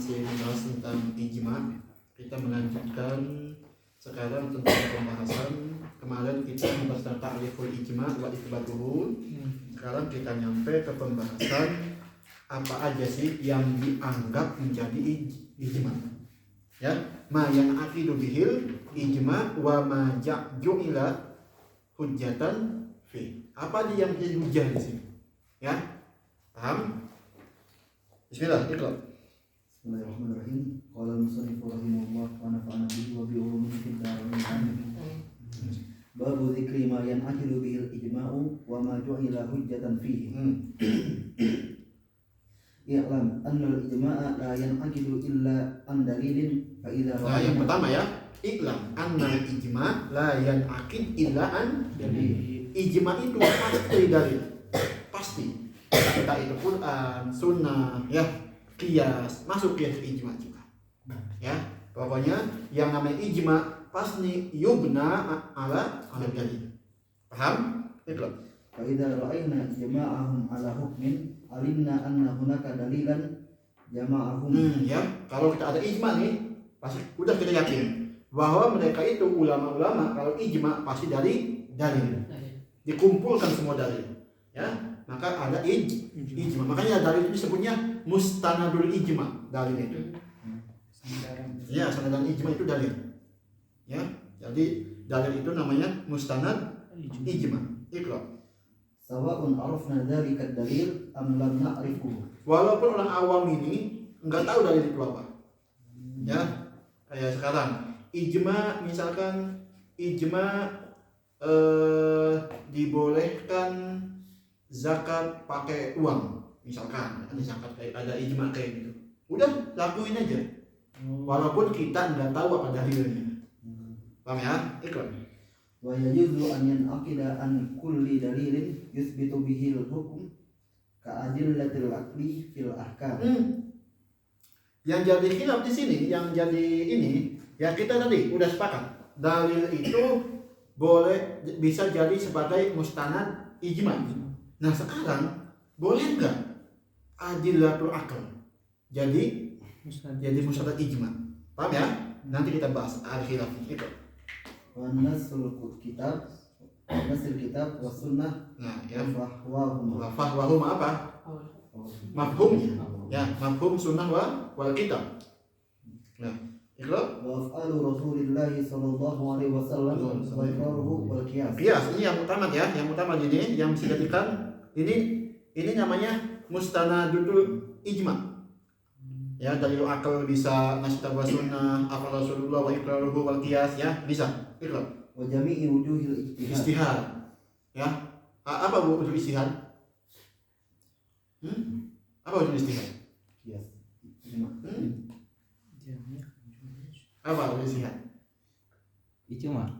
masih membahas tentang ijma. Kita melanjutkan sekarang tentang pembahasan. Kemarin kita membahas tentang ta'riful ijma wa itsbatuhu. Sekarang kita nyampe ke pembahasan apa aja sih yang dianggap menjadi ijma. Ya, ma yang aqidu bihil ijma wa ma ju'ila hujjatan fi. Apa dia yang menjadi hujjah di sini? Ya, paham? Bismillah, iqra. Bismillahirrahmanirrahim. Qala al-musannif rahimahullah wa nafa'ana bihi wa bi ulumihi fid dharain amin. Babu dzikri ma yan'aqidu bihi al-ijma'u wa ma ju'ila hujjatan fihi. I'lam anna al-ijma'a la yan'aqidu illa an dalilin fa idza Nah, yang pertama ya, i'lam anna al-ijma' la yan'aqid illa an dalil. Ijma itu pasti dalil. Pasti. Kita itu Quran, sunnah, ya, qiyas, masuk qiyas ijma juga. Ya, pokoknya yang namanya ijma pasti yubna ala dalil. Paham? Iqra. fa idza ra'ayna jama'ahum ala hukmin alimna anna hunaka dalilan jama'ahum. Ya, kalau kita ada ijma nih, pasti udah kita yakin bahwa mereka itu ulama-ulama kalau ijma pasti dari dalil. Dikumpulkan semua dalil. Ya, maka ada ijma. Makanya dalil itu disebutnya mustanadul ijma. Dalil itu. Ya, sandaran ijma itu dalil. Ya, jadi dalil itu namanya mustanad ijma. Iqra. Sawa'un arafna dzalika ad-dalil am lam na'rifuhu. Walaupun orang awam ini enggak tahu dalil itu apa. Ya, kayak sekarang ijma, misalkan ijma dibolehkan zakat pakai uang, misalkan ada zakat kayak ada ijma kayak gitu, udah lakuin aja walaupun kita nggak tahu apa dalilnya. Paham ya? Ikut. Wa yajuzu an yan'aqida an kulli dalilin yuthbitu bihi al-hukm ka adillatil aqli fil ahkam. Yang jadi khilaf di sini, yang jadi ini ya, kita tadi udah sepakat dalil itu boleh bisa jadi sebagai mustanad ijma. Nah, sekarang boleh nggak adillatul aql jadi mustanad ijma? Paham ya? Nanti kita bahas al-khilaf itu. Wa nasul kitab wa sunnah. Nah, ya, Fahwahum apa? Mafhumnya. Ya, mafhum sunnah wal kitab. Nah, itu wa af'alu Rasulillah sallallahu alaihi wasallam wa iqraruhu wal qiyas. qiyas ini yang utama ya, yang utama ini yang bisa dijadikan ini namanya mustanadul ijma. Ya, dalil akal bisa, naskah wa sunnah, afal Rasulullah wa iqraruhu wal qiyas, ya, bisa. Itu Wa jami'i wujuhil istihad. Ya. Apa wujud istihad? Apa wujud istihad? Qiyas. Apa wujud istihad? Ijma.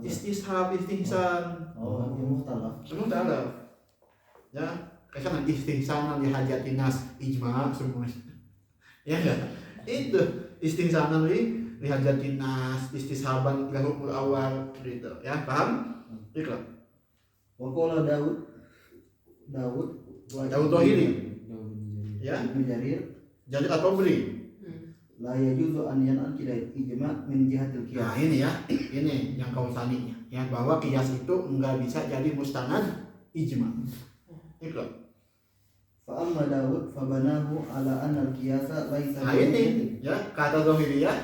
Istishab, istihsan. Oh, muhtalaf. Semua tak ada. Ya, karena istihsanan li hajatin nas ijma semua. Ya enggak? Itu istihsanan li hajatin nas, istishaban lahumul awal gitu. Ya, paham? Ikra. Wa qala Daud Dhahiri. Ya, Ibnu Jarir jadi atau beli. la yajuzu an yan'aqida ijma' min jihatil Nah, qiyas. ini ya, ini yang kau taninya. Ya, bahwa qiyas itu enggak bisa jadi mustanad ijma. Ikra. Fa amma Daud fa banahu ala anna al-qiyasa laisa Nah, ini ya, kata Zahiriyah,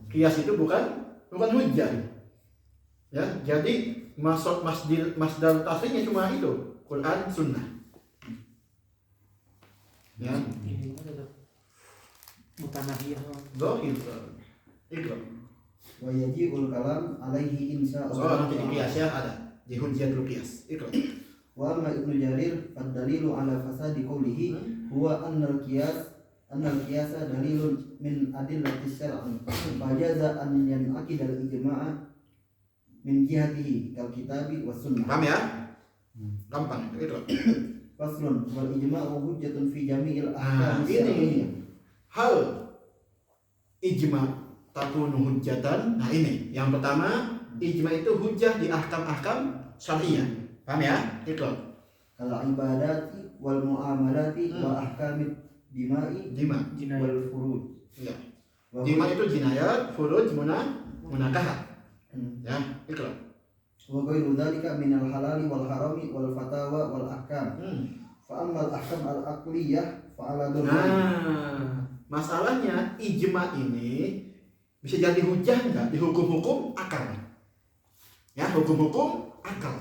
qiyas itu bukan hujjah. Ya, jadi masdar tasrihnya cuma itu, Quran, sunnah. Ya, Mutanahiyah. zahir. Ikra. wa yaji'ul kalam alaihi insya So, Allah. nanti di qiyas ya ada, di hujjatul qiyas. Ikra. Wa amma Ibnu Jarir fad dalilu ala fasadi qawlihi huwa anna al-qiyasa dalilun min adillati syar'i fajaza an yan'aqida al-ijma'a min jihatihi kal kitabi was sunnah. Paham ya? Gampang itu. Ikra. Faslun wal ijma'u hujjatun fi jami'il Nah, ahkam ini syar'iyyah. hal ijma takunu hujjatan. Nah, ini yang pertama, ijma itu hujjah di ahkam-ahkam syariah. Paham ya? Itu. Kal ibadati wal muamalati wa ahkamid dima'i Jima. wal furuj. Ya. Wa Jima itu jinayat, furuj munakahat. Ya, ikra. wa ghairu dzalika minal halali wal harami wal fatawa wal ahkam. Fa ammal ahkam al aqliyah fa ala durrain. Nah, masalahnya ijma ini bisa jadi hujah enggak di hukum-hukum akal? Ya, hukum-hukum akal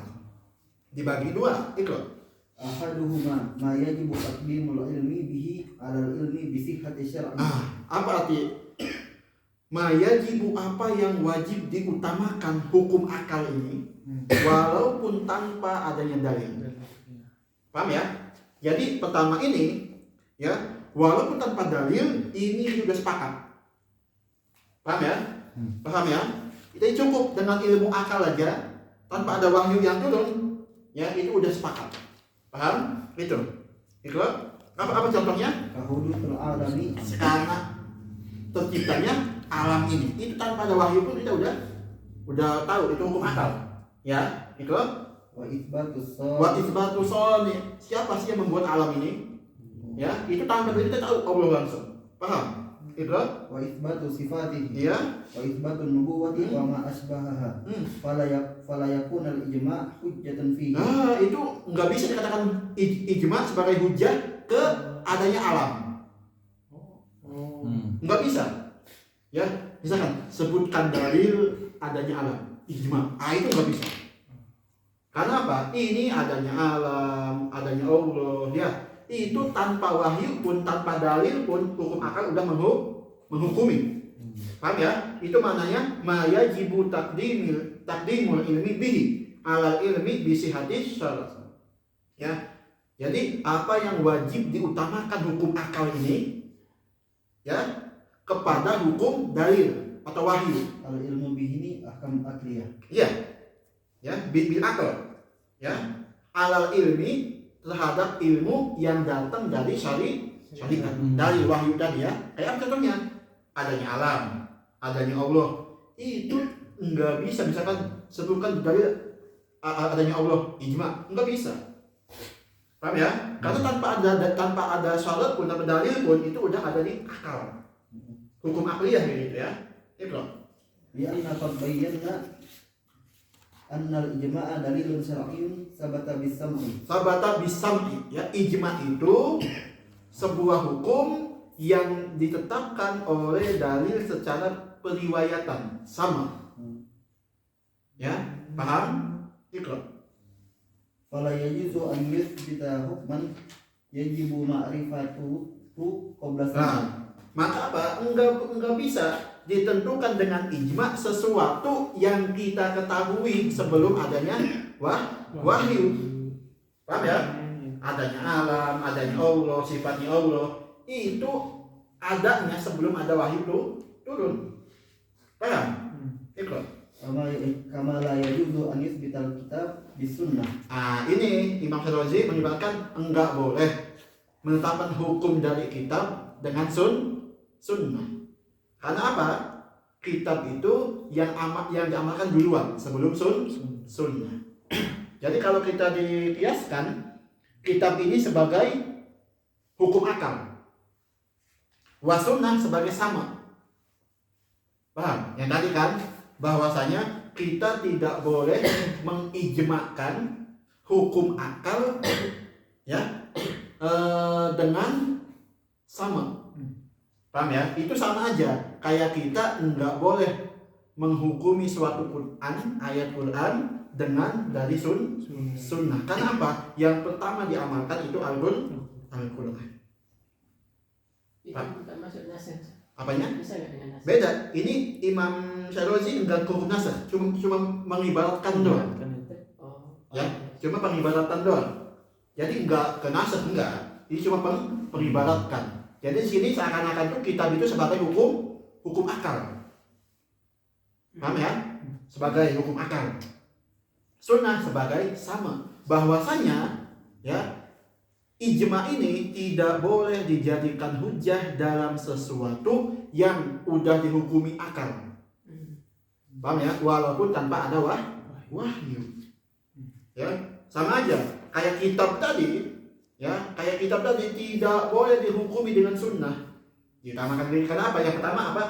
dibagi dua, ikra. Ahaduhuma ma yajibu taqdimul ilmi bihi 'ala ilmi bi sihhati syar'i. Apa arti mayajibu, apa yang wajib diutamakan hukum akal ini walaupun tanpa adanya dalil. Paham ya? Jadi pertama ini ya, walaupun tanpa dalil ini sudah sepakat. Paham ya? Paham ya? Kita cukup dengan ilmu akal aja tanpa ada wahyu yang turun, ya itu udah sepakat. Paham? Itu. Itu apa contohnya? Kahudutul alami Karena terciptanya alam ini, itu tanpa ada wahyu pun kita udah tahu itu hukum akal. Ya, itu wa itsbatus wa isbatu soni. Siapa sih yang membuat alam ini? Ya, itu tanpa dalil kita tahu Allah langsung. Paham? Itu wa itsbatu sifatihi ya. wa itsbatun nubuwati wa ma asbahaha. Fala yakun al ijma' hujjatan fihi. Nah, itu nggak bisa dikatakan ijma sebagai hujah ke adanya alam. Nggak bisa. Ya, misalkan sebutkan dalil adanya alam, ijma. Itu nggak bisa. Karena apa? Ini adanya alam, adanya Allah, ya. Itu tanpa wahyu pun, tanpa dalil pun hukum akal udah menghukumi. Paham ya? Itu maknanya mayajibu takdimul ilmi bihi ala ilmi bisihati syar'i. Ya. Jadi apa yang wajib diutamakan hukum akal ini ya kepada hukum dalil atau wahyu. Kalau ilmu bihi ini ahkam akliyah. Iya. Ya, bil akal. Ya. Alal ilmi terhadap ilmu yang datang dari syariat, dari wahyu tadi ya. Kayak apa contohnya? Adanya alam, adanya Allah. Itu enggak bisa misalkan sebutkan dari adanya Allah, ijma, enggak bisa. Paham ya? Karena tanpa ada syarat pun, tanpa dalil pun itu udah ada di akal. Hukum akliyah gitu ya. Itu. Ya anna qad bayyana anna al-ijma'a dalilun syar'iyyun sabata bis-sam'i. Sabata bisam'i, ya, ijma itu sebuah hukum yang ditetapkan oleh dalil secara periwayatan sama. Ya, paham? Ikra. Fala yajuzu an yuthbita hukman yajibu ma'rifatuhu qabla sam'i. Nah, maka apa? Enggak bisa ditentukan dengan ijma sesuatu yang kita ketahui sebelum adanya wahyu. Paham ya? Adanya alam, adanya Allah, sifatnya Allah, itu adanya sebelum ada wahyu turun. Paham? Ikut. Kama la yajuzu an yuthbital kitab bisunnah. Ini Imam Syarazi menyebutkan enggak boleh menetapkan hukum dari kitab dengan sunnah. Karena apa? Kitab itu yang diamalkan duluan sebelum sunnah. Jadi kalau kita dikiaskan kitab ini sebagai hukum akal, wa sunnah sebagai sama. Paham? Yang tadi kan bahwasanya kita tidak boleh mengijmakan hukum akal ya dengan sama. Paham ya? Itu sama aja. Kayak kita enggak boleh menghukumi suatu Quran, ayat Quran dengan dari sunnah. Karena apa? Yang pertama diamalkan itu Al-Quran. Itu bukan masuk nasr. Apanya? Bisa nggak dengan nasr? Beda. Ini Imam Syarazi enggak hukum nasr, cuma mengibaratkan doang. Oh. Ya, cuma pengibaratan doang. Jadi enggak ke nasr, enggak. Ini cuma pengibaratkan. Jadi di sini seakan-akan tuh kitab itu sebagai hukum akal. Paham ya? Sebagai hukum akal. Sunnah sebagai sama. Bahwasanya ya ijma ini tidak boleh dijadikan hujah dalam sesuatu yang udah dihukumi akal. Paham ya? Walaupun tanpa ada wahyu. Ya, sama aja kayak kitab tadi. Ya, kayak kitab tadi tidak boleh dihukumi dengan sunnah. Diutamakan diri karena apa? Yang pertama apa?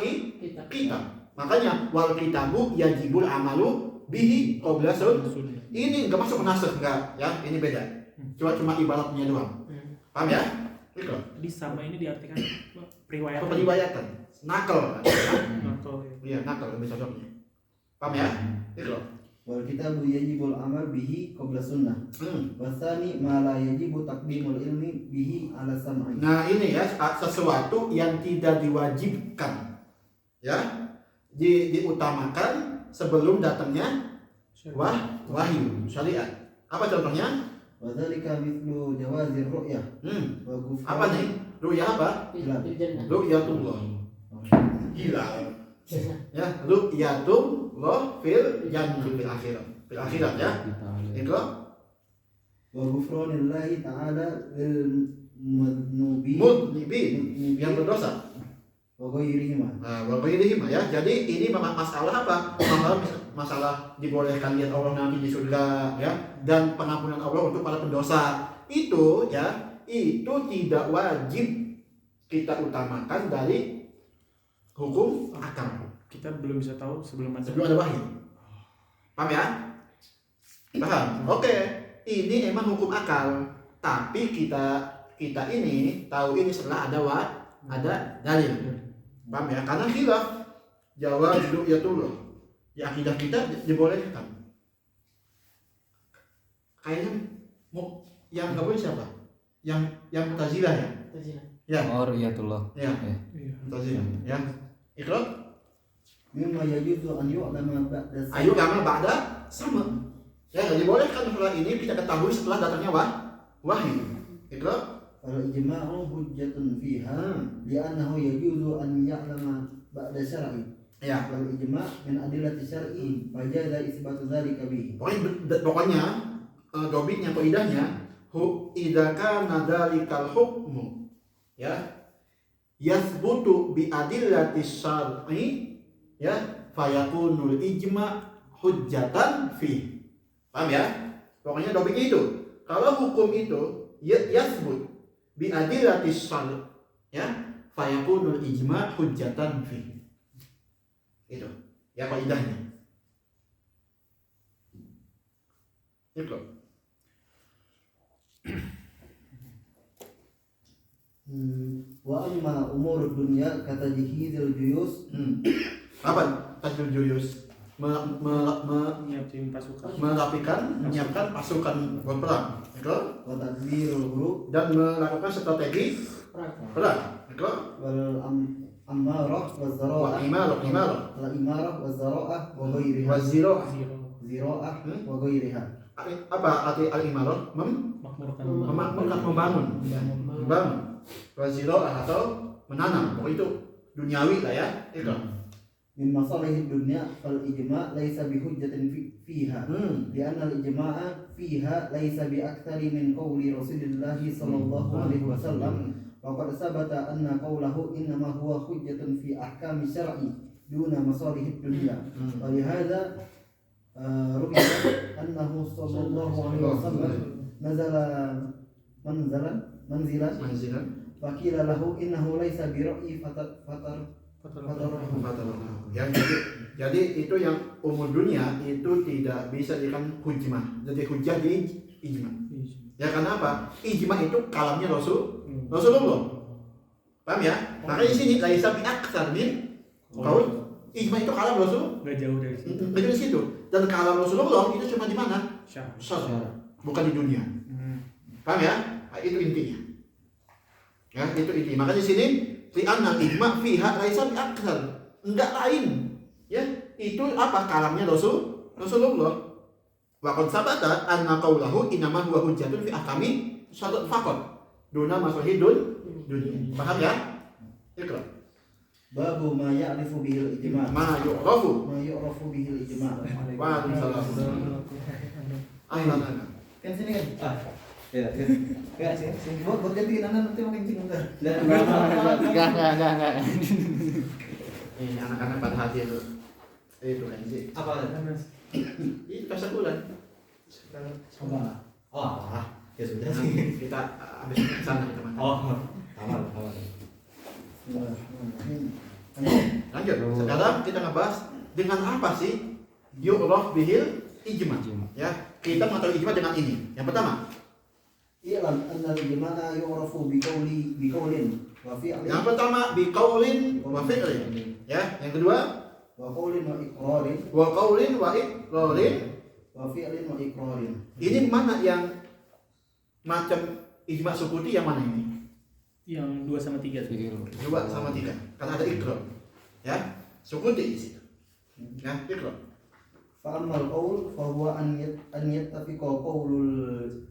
Kitab. Makanya wal kitabu yajibul amalu bihi qabla sunnah. Ini enggak masuk nasikh enggak, ya. Ini beda. Cuma ibaratnya doang. Paham ya? Itu. Jadi sama ini diartikan periwayatan. Periwayatan. Nakal. Nakal. Iya, nakal lebih cocoknya. Paham ya? Itu. Wal kitabu yajibul amal bihi qabla sunnah. Wasani ma la yajibu taqdimul ilmi bihi ala sam'i. Nah, ini ya sesuatu yang tidak diwajibkan. Ya. Diutamakan sebelum datangnya wahyu syariat. Apa contohnya? Wa dzalika mithlu jawazir ru'yah wa ghufran. Apa nih? Ru'yah apa? Jannah. Ru'yatullah. Gila. Ya, ru'yatullah fil jannah fil akhirat. Fil akhirat ya. Itu wa ghufranillahi ta'ala lil mudnubin mudnibin yang berdosa. wa ghairihima. Nah, walaupun ya. Jadi ini masalah apa? Masalah dibolehkan lihat Allah nanti di surga ya, dan pengampunan Allah untuk para pendosa. Itu ya, itu tidak wajib kita utamakan dari hukum akal. Kita belum bisa tahu sebelum Sebelum ada wahyu. Paham ya? Paham? Oke. Ini emang hukum akal, tapi kita ini tahu ini setelah ada dalil. Paham ya? Karena khilaf jawab ru'yatullah. Di akidah kita dibolehkan. Kayaknya yang nggak boleh siapa? Yang Mu'tazilah ya? Ya. Oh, riyatullah. Ya. Mu'tazilah. Ya. Iqra. Mimma yajuzu an yu'lama ba'da Ayo lama ba'da sama. Ya, nggak dibolehkan setelah ini kita ketahui setelah datangnya wahyu. Iqra. al-ijma'u hujjatun fiha li'annahu yajuzu an ya'lama ba'da syar'i. Ya. Wal ijma' min adillati syar'i fajaza isbatu dzalika bihi. Pokoknya dobitnya kaidahnya idza kana dzalikal hukmu ya yathbutu bi adillati syar'i ya fayakunul ijma' hujjatan fi. Paham ya? Pokoknya dobitnya itu. Kalau hukum itu yathbut bi adillati syar'i ya fayakunul ijma' hujjatan fi. Itu ya kaidahnya. Itu. Wa amma umur dunya kata jihizil juyus Apa tajul juyus? menyiapkan pasukan. Menyiapkan pasukan berperang. Itu. wa tadbirul huruf Dan melakukan strategi perang. Itu. wal amarah wa Wa zara'ah imarah. wal imarah wa zara'ah wa ghairiha Waziro. zira'ah wa ghairiha. Apa arti al-imarah? Makmurkan. Memakmurkan, membangun. Membangun. Waziro atau menanam. Pokoknya itu duniawi lah ya. Itu. Min masalihid dunya fal ijma' laisa bihujjatin fiha li'anna al ijma'a fiha laisa bi aktsari min qawli Rasulillah sallallahu alaihi wasallam wa qad sabata anna qawlahu innama huwa hujjatun fi ahkami syar'i duna masalihid dunya wa lihadza ru'ya annahu sallallahu alaihi wasallam nazala manzilan faqila lahu innahu laisa bi ra'yi fatar Ya, jadi itu yang umur dunia itu tidak bisa dijadikan hujjah. Jadi hujjah di ijma. Ya karena apa? Ijma itu kalamnya Rasulullah. Paham ya? Makanya di sini laisa bi aktsar min qaul. Ijma itu kalam Rasul. Nggak jauh dari situ. Itu di situ. Dan kalam Rasulullah itu cuma di mana? Syar'i. Bukan di dunia. Paham ya? Nah, itu intinya. Ya, itu intinya. Makanya di sini li'anna ijma' fiha laisa bi aktsar. Enggak lain. Ya, itu apa kalamnya Rasulullah. Wa qad sabata anna qawlahu inama huwa hujjatun fi ahkami syar'i faqat. Duna masalihidun dunia. Paham ya? Ikra. babu ma ya'rifu bihil ijma' Ma yu'rafu. bihil ijma'. Waalaikumsalam. Ahlan. Kan sini kan? Ya. Enggak sini. Buat gantiin anak nanti makin bingung kan. Enggak. Ini anak-anak pada hati itu. Itu kan sih. Apa? Itu kasakulan. Apa? Oh, Ya sudah Nanti sih. kita habis ke sana kita makan. Oh, awal. Bismillahirrahmanirrahim. Lanjut. Sekarang kita ngebahas dengan apa sih yu'raf bihil ijma. Ijma. Ya, kita mengetahui ijma dengan ini. Yang pertama, I'lam anna al-ijma'a yu'rafu biqaulin wa fi'lin yang pertama biqaulin wa fi'lin. Ya, yang kedua wa qaulin wa iqrarin wa qaulin wa iqrarin. wa fi'lin wa iqrarin. Ini mana yang macam ijma sukuti yang mana ini? Yang 2/3 tuh. 2 sama 3. Karena ada ikrar. Ya, sukuti di situ. Ya, ikrar. Fa ammal qaul fa huwa an yattafiqa qaulul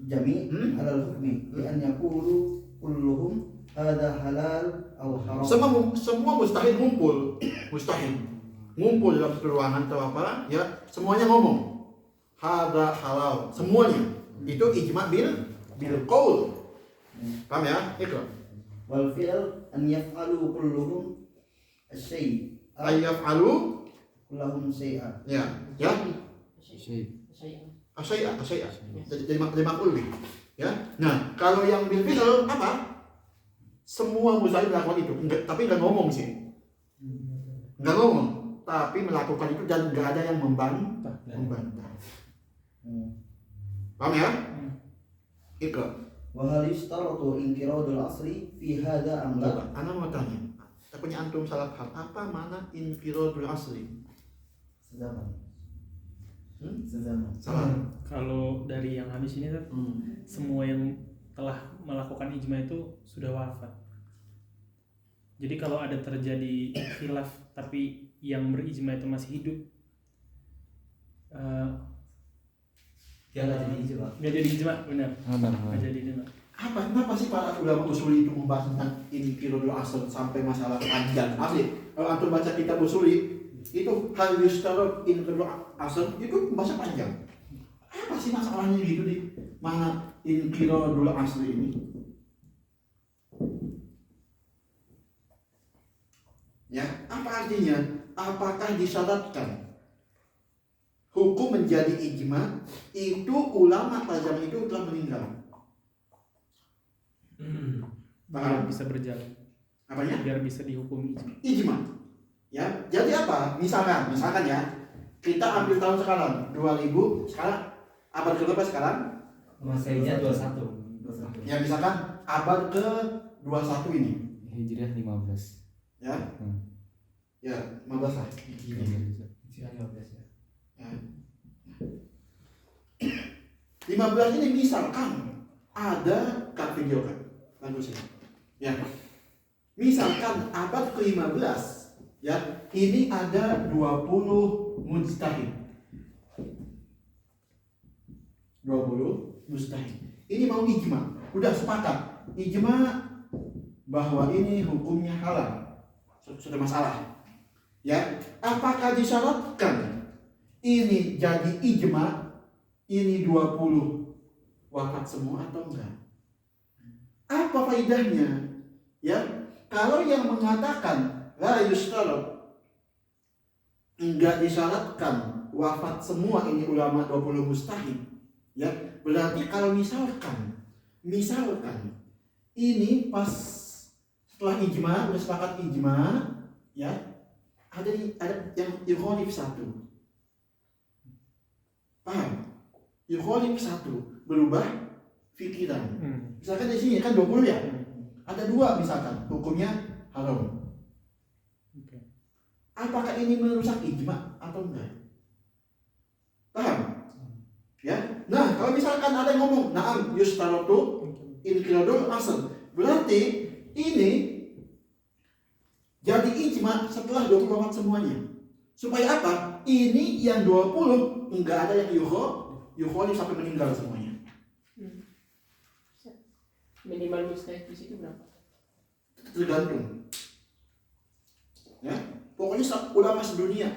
jami' Hmm? 'ala al-hukmi bi an yaqulu kulluhum hadha halal aw haram. Semua mustahil ngumpul. Mustahil. Ngumpul dalam satu ruangan atau apa, ya, semuanya ngomong. Hadza halal, semuanya. Itu ijma bil qaul. Paham ya? Ikrar. Wal fi'l an yaf'alu kulluhum asy-syai' Ayyaf'alu, kullahum syai'a. ya. Ya. Saya. Asyai'a. Jadi makhluk nih. Ya. Nah, kalau yang bil fi'l apa? Semua mustahil melakukan itu. Tapi enggak ngomong sih. Enggak ngomong, tapi melakukan itu dan enggak ada yang membantah. Paham ya? Ikrar. Wa hal yustaratu inqiradul asri fi hadha am la? Coba, ana mau tanya. Takutnya antum salah paham. Apa mana infiradul asli? Sezaman. Hmm? Sezaman. Salah. Kalau dari yang habis ini tuh, semua yang telah melakukan ijma itu sudah wafat. Jadi kalau ada terjadi khilaf tapi yang berijma itu masih hidup, Dia nggak jadi ijma. nggak jadi ijma, benar? Nggak jadi ijma. Kenapa sih para ulama usuli itu membahas tentang infiradul asl sampai masalah panjang? Asli, kalau antum baca kitab usuli itu hal yustarat infiradul asl itu bahasa panjang. Apa sih masalahnya gitu di mana infiradul asl ini? Ya, apa artinya? Apakah disyaratkan hukum menjadi ijma itu ulama pada zaman itu telah meninggal? Biar bisa berjalan, Apanya? biar bisa dihukumi ijma. Ijma. Ya, jadi apa? Misalkan ya, kita ambil tahun sekarang 2000, sekarang abad ke berapa sekarang? Masainya 21. Ya, misalkan abad ke 21 ini. Hijriah 15. Ya. Ya, 15 lah. Hijriah 15 ya. Ya. 15 ini misalkan ada cut video kan. Bagus ya. Misalkan abad ke-15 ya, ini ada 20 mujtahid. 20 mujtahid. Ini mau ijma, udah sepakat. Ijma bahwa ini hukumnya halal. Sudah masalah. Ya, apakah disyaratkan ini jadi ijma, ini 20 wafat semua atau enggak? Apa faedahnya? Ya, kalau yang mengatakan la yustarat, enggak disyaratkan wafat semua ini ulama 20 mustahid, ya, berarti kalau misalkan ini pas setelah ijma, udah sepakat ijma, ya, ada yang yukholif satu. Paham? Yukholif satu, berubah pikiran. Misalkan di sini kan 20 ya. Ada 2 misalkan, hukumnya haram. Oke. Apakah ini merusak ijma atau enggak? Paham? Ya. Nah, kalau misalkan ada yang ngomong, na'am yustaratu inqiradul asl, berarti ini jadi ijma setelah 20 wafat semuanya. Supaya apa? Ini yang 20 enggak ada yang yukholif sampai meninggal semuanya. Minimal mustahil di situ berapa? Tergantung. Ya, pokoknya ulama sedunia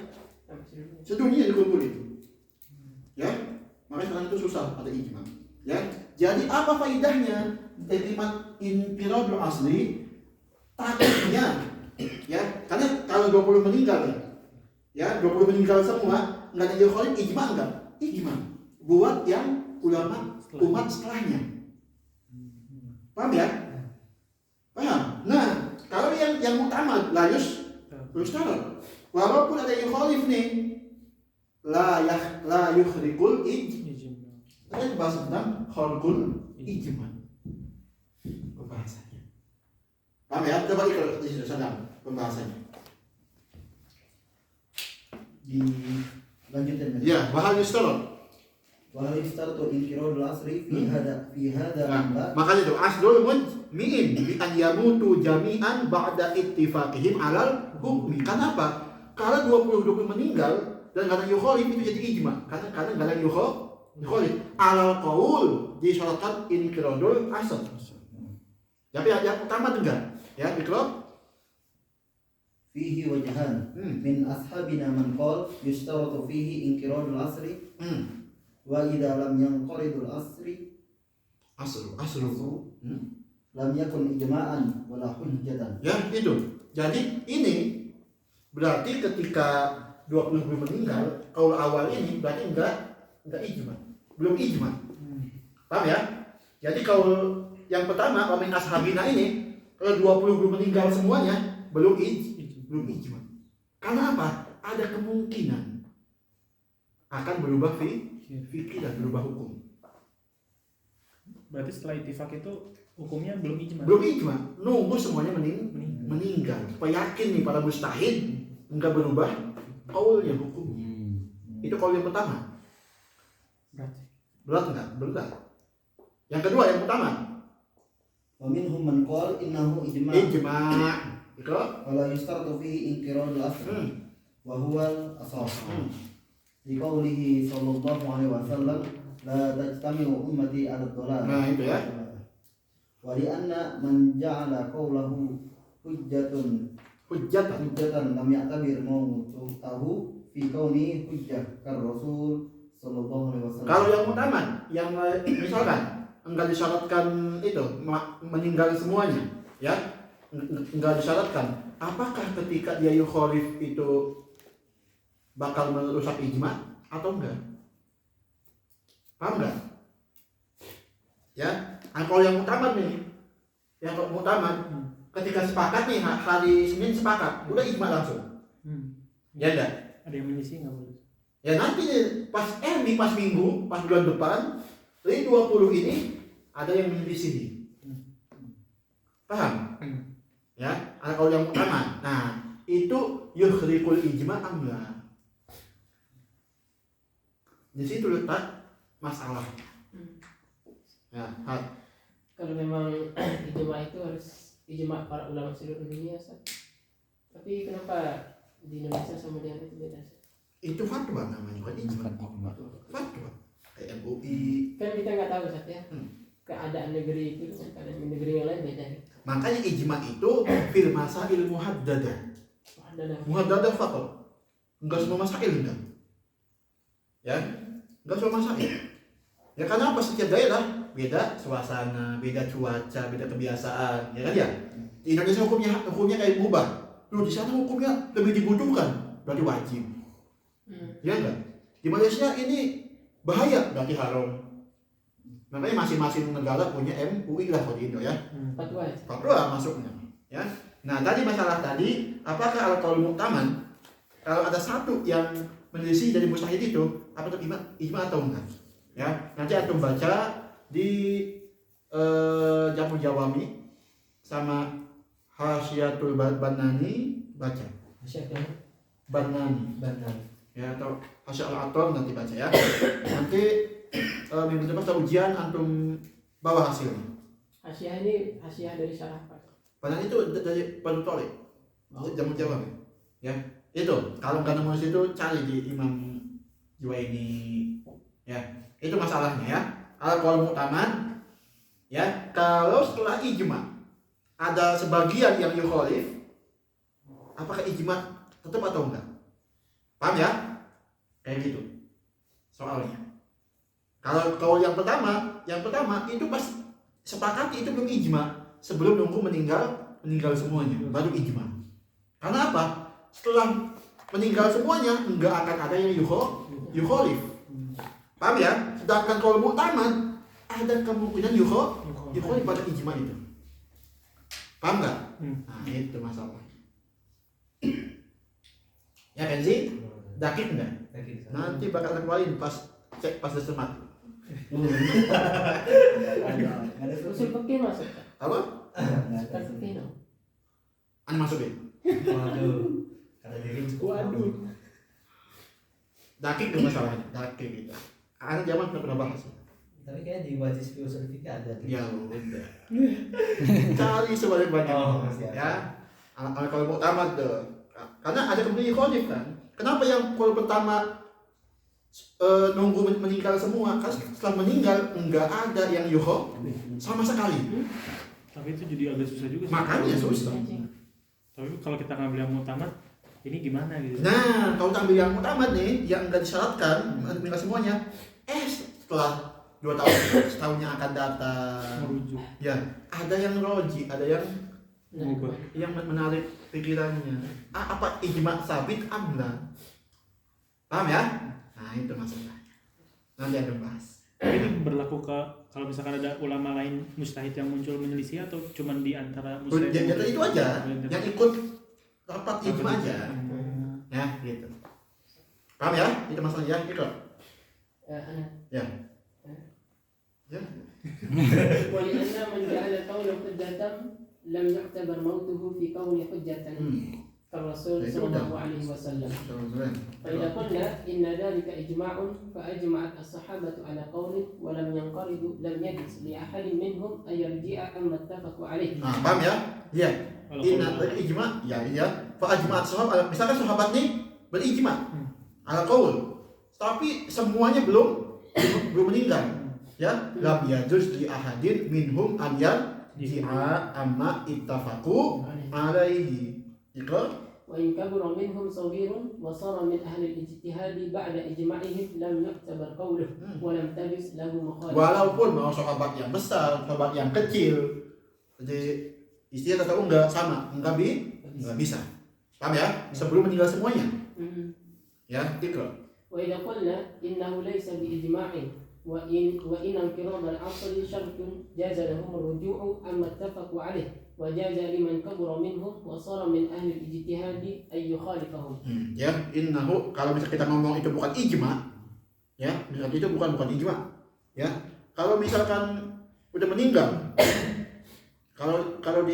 dikumpulin. Ya, makanya sekarang itu susah ada ijma. Ya, jadi apa faedahnya terima infiradul asli? Takutnya, ya, karena kalau 20 meninggal ya 20 meninggal semua, nggak ada yukholif, ijma enggak? Ijma buat yang ulama umat setelahnya. Paham ya? Paham? Nah, kalau yang utama layus yustarat. Walaupun ada yang khalif nih, la yukhrikul Ijma. Kita bahas tentang khalqul ijma. Pembahasannya. Paham ya? Coba ikut di situ sedang pembahasannya. Lanjutin. Ya, wahal yustarat. Wahal istartu inkiradul asri fi hada Nah, makanya itu asdul mujmin bi an yamutu jami'an ba'da ittifaqihim alal hukmi. Kenapa? Kalau 20 meninggal dan kadang yukhalif itu jadi ijma. Kadang yukhalif alal qaul disyaratkan inkiradul asr. Tapi yang utama enggak, ya, ikrad. fihi wajhan min ashabina man qala yustaratu fihi inkiradul asri wa idza lam yanqaridul asri Asru. lam yakun ijma'an wala hujjatan. Ya, itu. Jadi ini berarti ketika 20 meninggal, kaul awal ini berarti enggak ijma. Belum ijma. Paham ya? Jadi kaul yang pertama, wamin ashabina ini, kalau 20 meninggal semuanya belum ijma. Karena apa? Ada kemungkinan akan berubah fikih dan berubah hukum. Berarti setelah ittifaq itu hukumnya belum ijma. Belum ijma, nunggu semuanya meninggal. Supaya yakin nih para mustahid enggak berubah kaulnya hukum. Itu kaul yang pertama. Berarti Berat enggak? Berat. Yang kedua, yang pertama, Wa minhum man qala innahu ijma' ijma. Itu wala yustaratu fihi inkiradul asri wa huwa al-asah. Liqaulihi sallallahu alaihi wasallam la tajtami'u ummati 'ala ad-dhalal. Nah, itu ya. Wa li anna man ja'ala qawlahu hujjatan lam ya'tabir mawtu'ahu fi kauni hujjah kar Rasul sallallahu alaihi wasallam. Kalau yang utama, yang misalkan enggak disyaratkan itu meninggal semuanya, ya, enggak disyaratkan. Apakah ketika dia yukhalif itu bakal merusak ijma atau enggak? Paham enggak? Ya, kalau yang utama nih, yang utama ketika sepakat nih hari Senin sepakat, udah ijma langsung. Ya enggak? ada yang menyisi nggak boleh. Ya nanti pas minggu, pas bulan depan, dari 20 ini ada yang menyelisihi. Paham? Ya, kalau yang utama. Nah, itu yukhrikul ijma amla. Di situ letak masalah. Ya, Kalau memang ijma itu harus ijma para ulama seluruh dunia, Ustaz. Tapi kenapa di Indonesia sama di itu beda? itu fatwa namanya, bukan ijma. Fatwa. Kayak MUI. Kan kita nggak tahu, Ustaz, ya. Keadaan negeri itu dengan keadaan negeri yang lain beda. Makanya ijma itu fil masail muhaddadah. Muhaddadah faqat. Enggak semua masail enggak. Ya, enggak semua masail. Ya karena apa? Setiap daerah beda suasana, beda cuaca, beda kebiasaan, ya kan ya? Di Indonesia hukumnya kayak mubah. Loh di sana hukumnya lebih dibutuhkan, berarti wajib. Ya enggak? Di Malaysia ini bahaya, berarti haram. Makanya masing-masing negara punya MUI lah kalau di Indo ya. Fatwa masuknya, ya. Nah tadi masalah tadi, apakah al-qaul mu'taman kalau ada satu yang menyelisih dari mustahid itu, apa itu ijma atau enggak? Ya, nanti antum baca di Jamu Jawami sama Hasyiatul Banani, baca. Banani. Ya, atau Hasyiatul Atom nanti baca ya. Nanti minggu depan ada ujian, antum bawa hasilnya. Hasyiah ini hasyiah dari syarah apa? Banani itu dari Banu Thalib. Jamu Jawami. Ya, itu kalau nggak nemu situ cari di Imam Juwaini. Ya, itu masalahnya ya. Al-qaul mu'taman, ya, kalau setelah ijma ada sebagian yang yukhalif, apakah ijma tetap atau enggak? Paham ya? Kayak gitu soalnya. Kalau kaul yang pertama itu pas sepakati itu belum ijma, sebelum nunggu meninggal semuanya baru ijma. Karena apa? Setelah meninggal semuanya enggak akan ada yang yukhalif. Paham ya? Sedangkan kalau mu'tamad ada kemungkinan yukhalif pada ijma itu. Paham nggak? Nah itu masalah. Ya kan sih? Dakik nggak? Nanti bakal keluarin pas cek pas semat. Ada Usul fikih masuk. Apa? Usul fikih no. Anda masukin. Waduh. Kata diri. Waduh. Dakik itu masalahnya. Dakik gitu. Anak zaman pernah bahas. Tapi kayaknya di wajib filosofi ada. Ya udah. Cari sebanyak-banyak. Siap. Ya. Kalau mau tamat tuh. Karena ada kemudian yukhalif kan. Kenapa yang kalau pertama nunggu meninggal semua? Kan setelah meninggal enggak ada yang yukhalif sama sekali. Tapi itu jadi agak susah juga sih. Makanya susah. Tapi kalau kita ngambil yang mutamat, ini gimana gitu? Nah, kalau kita ambil yang mutamat nih, yang enggak disyaratkan meninggal semuanya, setelah 2 tahun, setahunnya akan datang. Merujuk. Ya, ada yang roji, ada yang Mubah. menarik pikirannya. Apa ijma sabit amla? Paham ya? Nah, itu masalahnya. Nanti ada bahas. Ini berlaku ke kalau misalkan ada ulama lain mujtahid yang muncul menyelisih atau cuman di antara mujtahid? Jadi itu aja, yang ikut rapat ijma aja. Ya, gitu. Paham ya? Itu masalahnya, gitu. Ya. Ya. ولأن من جعل قوله حجة لم يعتبر موته في كونه حجة كالرسول صلى الله عليه وسلم. فإذا قلنا إن ذلك إجماع فأجمعت الصحابة على قول ولم ينقرضوا لم يجوز لأحد منهم أن يرجع عما اتفقوا عليه. Nah, paham ya? Iya. Kalau Inna ijma, ya iya. Fa ajma'at sahabat, misalkan sahabat nih berijma ala qaul. Tapi semuanya belum meninggal. Ya, lam yajuz li ahadin minhum an yarji'a amma ittafaqu alaihi. Ikra. وإن كبر منهم صغير وصار من أهل الاجتهاد بعد إجماعهم لم يعتبر قوله ولم تجز له مخالفة. Walaupun mau sahabat yang besar, sahabat yang kecil, jadi istilah atau enggak sama, enggak bisa. Paham ya? Sebelum meninggal semuanya. Ya, ikra. وإذا قلنا إنه ليس بإجماع وإن انقراض العصر شرط جاز لهم الرجوع عما اتفقوا عليه وجاز لمن كبر منهم وصار من أهل الاجتهاد أن يخالفهم. Ya, innahu kalau bisa kita ngomong itu bukan ijma, ya, misalkan itu bukan ijma, ya. Kalau misalkan udah meninggal, kalau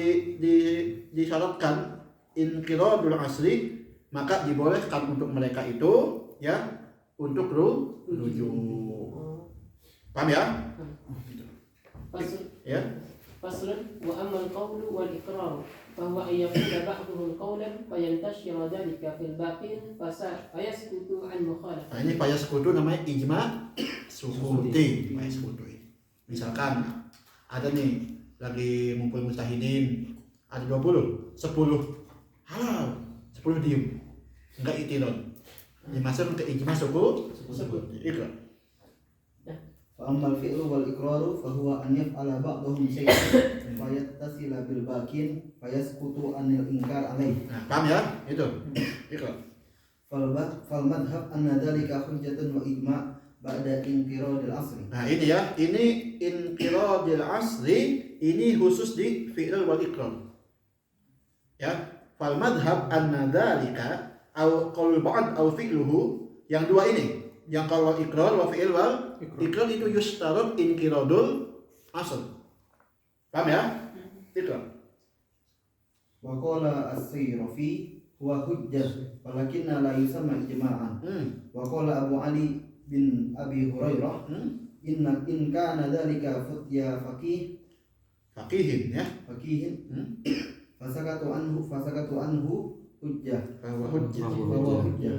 disyaratkan inqiradul asri, maka dibolehkan untuk mereka itu, ya, untuk rujuk. Paham ya? Ya. فصل وأما القول والإقرار فهو أن يقول بعضهم قولا فينتشر ذلك في الباقين فيسكت عن مخالفة. Nah, ini payah sekutu namanya ijma sukuti. Payah sekutu ini. Misalkan ada nih lagi ngumpul mustahidin, ada 20, 10 halal, 10 diem, enggak itirad. Dimasuk ke ijma sukuti. Ikra. فأما الفعل والإقرار فهو أن يفعل بعضهم شيئا فيتصل بالباقين فيسقط عن الإنكار عليه. Nah, paham ya? Itu. Ikra. فالمذهب أن ذلك حجة وإجماع بعد انقراض العصر. Nah, ini ya, ini inqiradil asri, ini khusus di fi'il wal iqrar. Ya, fal madhab anna dzalika au qaul ba'd au fi'luhu, yang dua ini, yang kalau iqrar wa fi'il wal iqrar itu yushtarat inqiradul asr. Paham ya? Iqrar. وقال السيرفي هو حجة ولكن لا يسمى إجماعا. وقال أبو علي بن أبي هريرة إن كان ذلك فتيا Faqihin ya. فسكتوا عنه حجة Bahwa hujjah. فهو حجة.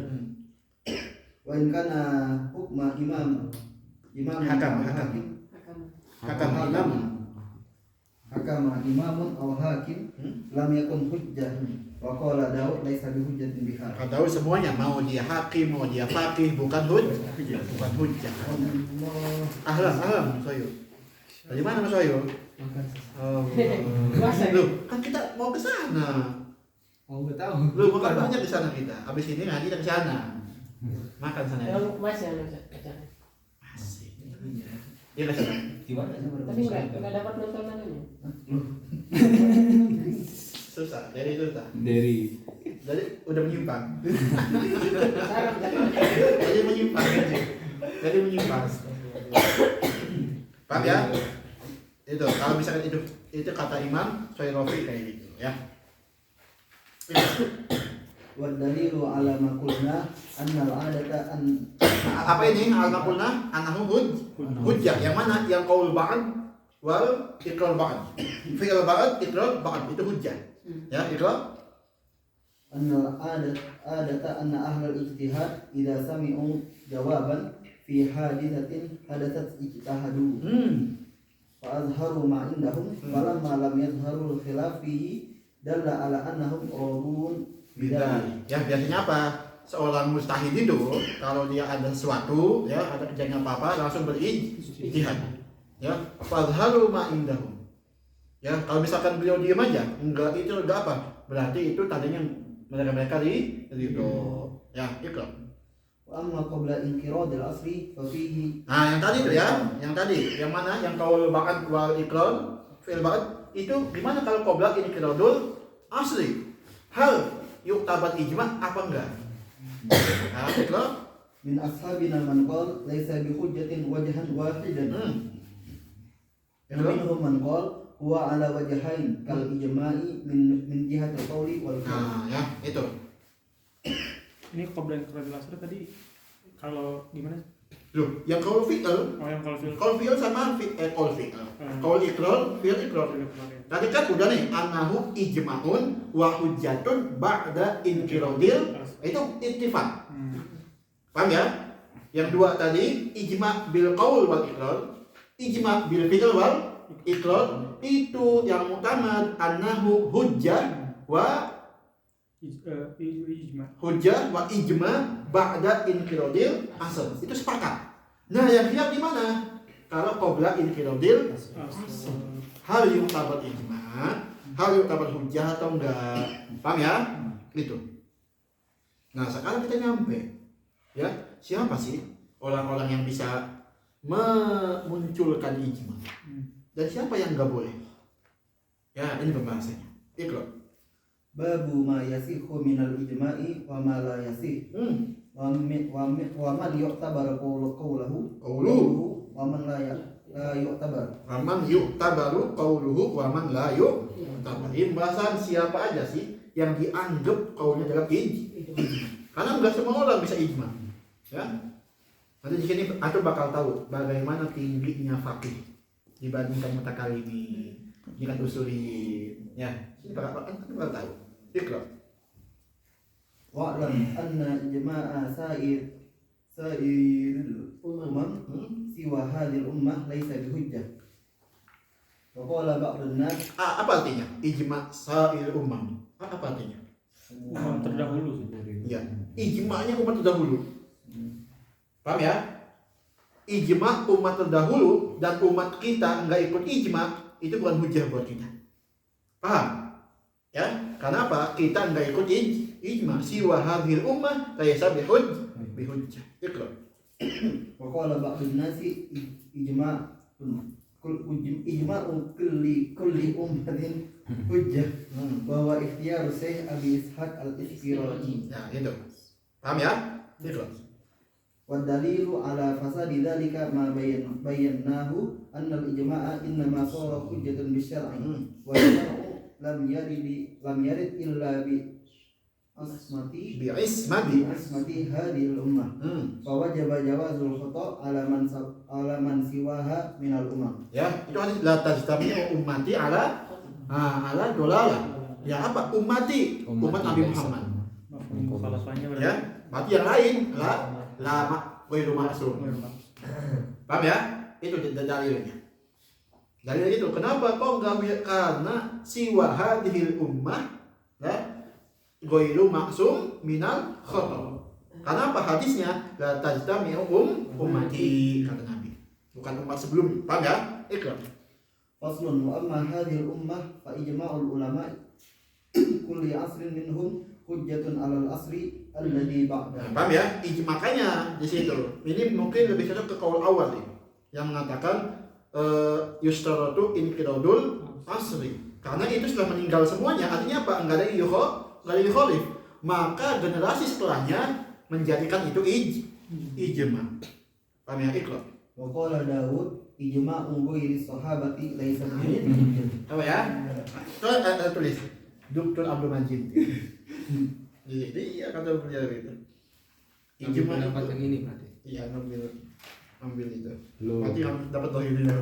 وإن كان حكم إمام Hakam imam. حكم إمام أو حاكم لم يكن حجة. وقال داود ليس بحجة بها. Tahu semuanya, mau dia hakim, mau dia faqih, bukan hujjah. Bukan hujjah. Ahlan, Soyo. Dari mana Mas Soyo? Oh. Loh, kan kita mau ke sana. Oh, nggak tahu. Loh, makan banyak di sana kita. Habis ini ngaji kita ke sana. Makan sana. Mas ya, Mas. Iya nggak salah. Gimana sih Tapi nggak dapat nonton namanya. Susah, dari susah. Dari Jadi udah menyimpang. Sarap jangan. Jadi menyimpang aja. Jadi menyimpang. Paham ya? Itu kalau misalkan itu kata Imam Syafi'i kayak gitu ya. والدليل على ما قلنا أن العادة أن Apa ini al-maqulna anahu hujjah. Yang mana? Yang qaul ba'd wal iqrar ba'd. Fi'il ba'd, iqrar ba'd itu hujjah. Ya, iqrar. أن العادة أن أهل الاجتهاد إذا سمعوا جوابا في حادثة حدثت اجتهدوا فأظهروا ما عندهم فلما لم يظهروا الخلاف فيه دل على أنهم راضون بذلك. Ya, biasanya apa? Seorang mustahid itu kalau dia ada sesuatu, ya, ada kejadian apa-apa langsung berijtihad. Ya, fadharu ma indahum. Ya, kalau misalkan beliau diam aja, enggak apa? Berarti itu tadinya mereka ridho. Ya, ikrar. وأما قبل انقراض العصر ففيه. Nah, yang tadi tuh ya, yang mana? Yang qaul ba'd wal iqrar, fi'il ba'd itu gimana kalau qabla inqiradul asli? Hal yuktabat ijma apa enggak? Nah, ikrar. من أصحابنا من قال ليس بحجة وجها واحدا ومنهم من قال هو على وجهين كالإجماع من جهة القول والفعل. Nah, ya, itu. Ini qabla inqirabil asr tadi kalau gimana? Loh, yang qaul fi'il, Oh, yang kalau fil qaul fi'il sama qaul fi'il. Qaul iqrar, fi'il iqrar. Tadi kan udah nih, annahu ijma'un wa hujjatun ba'da inqiradil, itu ittifaq. Paham ya? Yang dua tadi ijma' bil qaul wal iqrar, ijma' bil fi'il wal iqrar, itu yang utama annahu hujjah wa ijma. hujjah wa ijma' ba'da inqiradil asal. Itu sepakat. Nah, yang khilaf di mana? Kalau qabla inqiradil hal yu'tabar ijma', hal yu'tabar hujjah atau enggak. Paham ya? Itu. Nah, sekarang kita nyampe. Ya, siapa sih orang-orang yang bisa memunculkan ijma? Dan siapa yang enggak boleh? Ya, ini pembahasannya. Ikrar. Babu ma yasihu minal ijma'i wa ma la yasih wa man yu'tabar qawluhu wa man la yu'tabar. Man yu'tabaru qawluhu wa man la yu'tabar. Ini pembahasan siapa aja sih yang dianggap kaulnya dalam ijma. Karena enggak semua orang bisa ijma. Ya. Nanti di sini aku bakal tahu bagaimana tingginya faqih dibandingkan mutakallimin, dengan usuli. Ya, ini bakal tahu. Ikrar. Wa'lam anna ijma'a sa'ir umam siwa hadhil ummah laisa bihujjah. Wa qala ba'dun nas. Apa artinya? Ijma' sa'il ummah. Apa artinya? Umat terdahulu sih. Ya, ijma'nya umat terdahulu. Paham ya? Ijma' umat terdahulu dan umat kita enggak ikut ijma' itu bukan hujah buat kita. Paham? Ya, karena apa? Kita enggak ikut ijma'. Siwa hadhil ummah laisa bihujjah. Ikrar. Wa qala ba'dun nasi ijma'u kulli ummatin hujjah wa huwa ikhtiyaru Syekh Abi Ishaq al-Isfirani. Ya, itu. Paham ya? Ikrar. Wa dalilu ala fasadi dzalika ma bayyanahu anna al-ijma'a innama sara hujjatan bisyar'i wa lam yarid illa bi asmati hadhihi al-ummah fa wajaba jawazul khata' ala man siwaha min al-ummah. Ya, itu hadis la tajtami'u ummati ala dolalah. Ya apa? Ummati, umat Nabi Muhammad. Mukhalafahnya Ya, berarti yang lain lama ghairu ma'sum. Paham ya? Itu dalilnya. Dalil itu kenapa kok enggak? Karena siwa hadhil ummah ya ghairu ma'sum minal khata'. Karena apa hadisnya? La tajtami'u ummati kata Nabi. Bukan umat sebelum. Paham ya? Ikrar. Faslun wa amma hadhihi al-ummah fa ijma'ul ulama kulli asrin minhum hujjatun 'alal asri alladhi ba'da. Paham ya? Makanya di situ. Ini mungkin lebih cocok ke kaul awal nih. yang mengatakan yustaratu inqiradul asri. Karena itu sudah meninggal semuanya, artinya apa? Enggak ada yang yukhalif. Maka generasi setelahnya menjadikan itu ijma. Paham ya? Iqra. Wa qala Daud ijma'u ghairi sahabati laisa bihi. Apa ya? Tulis. Dr. Abdul Majid. Iya kata beliau itu. Ijma pendapat yang ini berarti. Iya, ambil itu. Lu Berarti dapat dohirnya.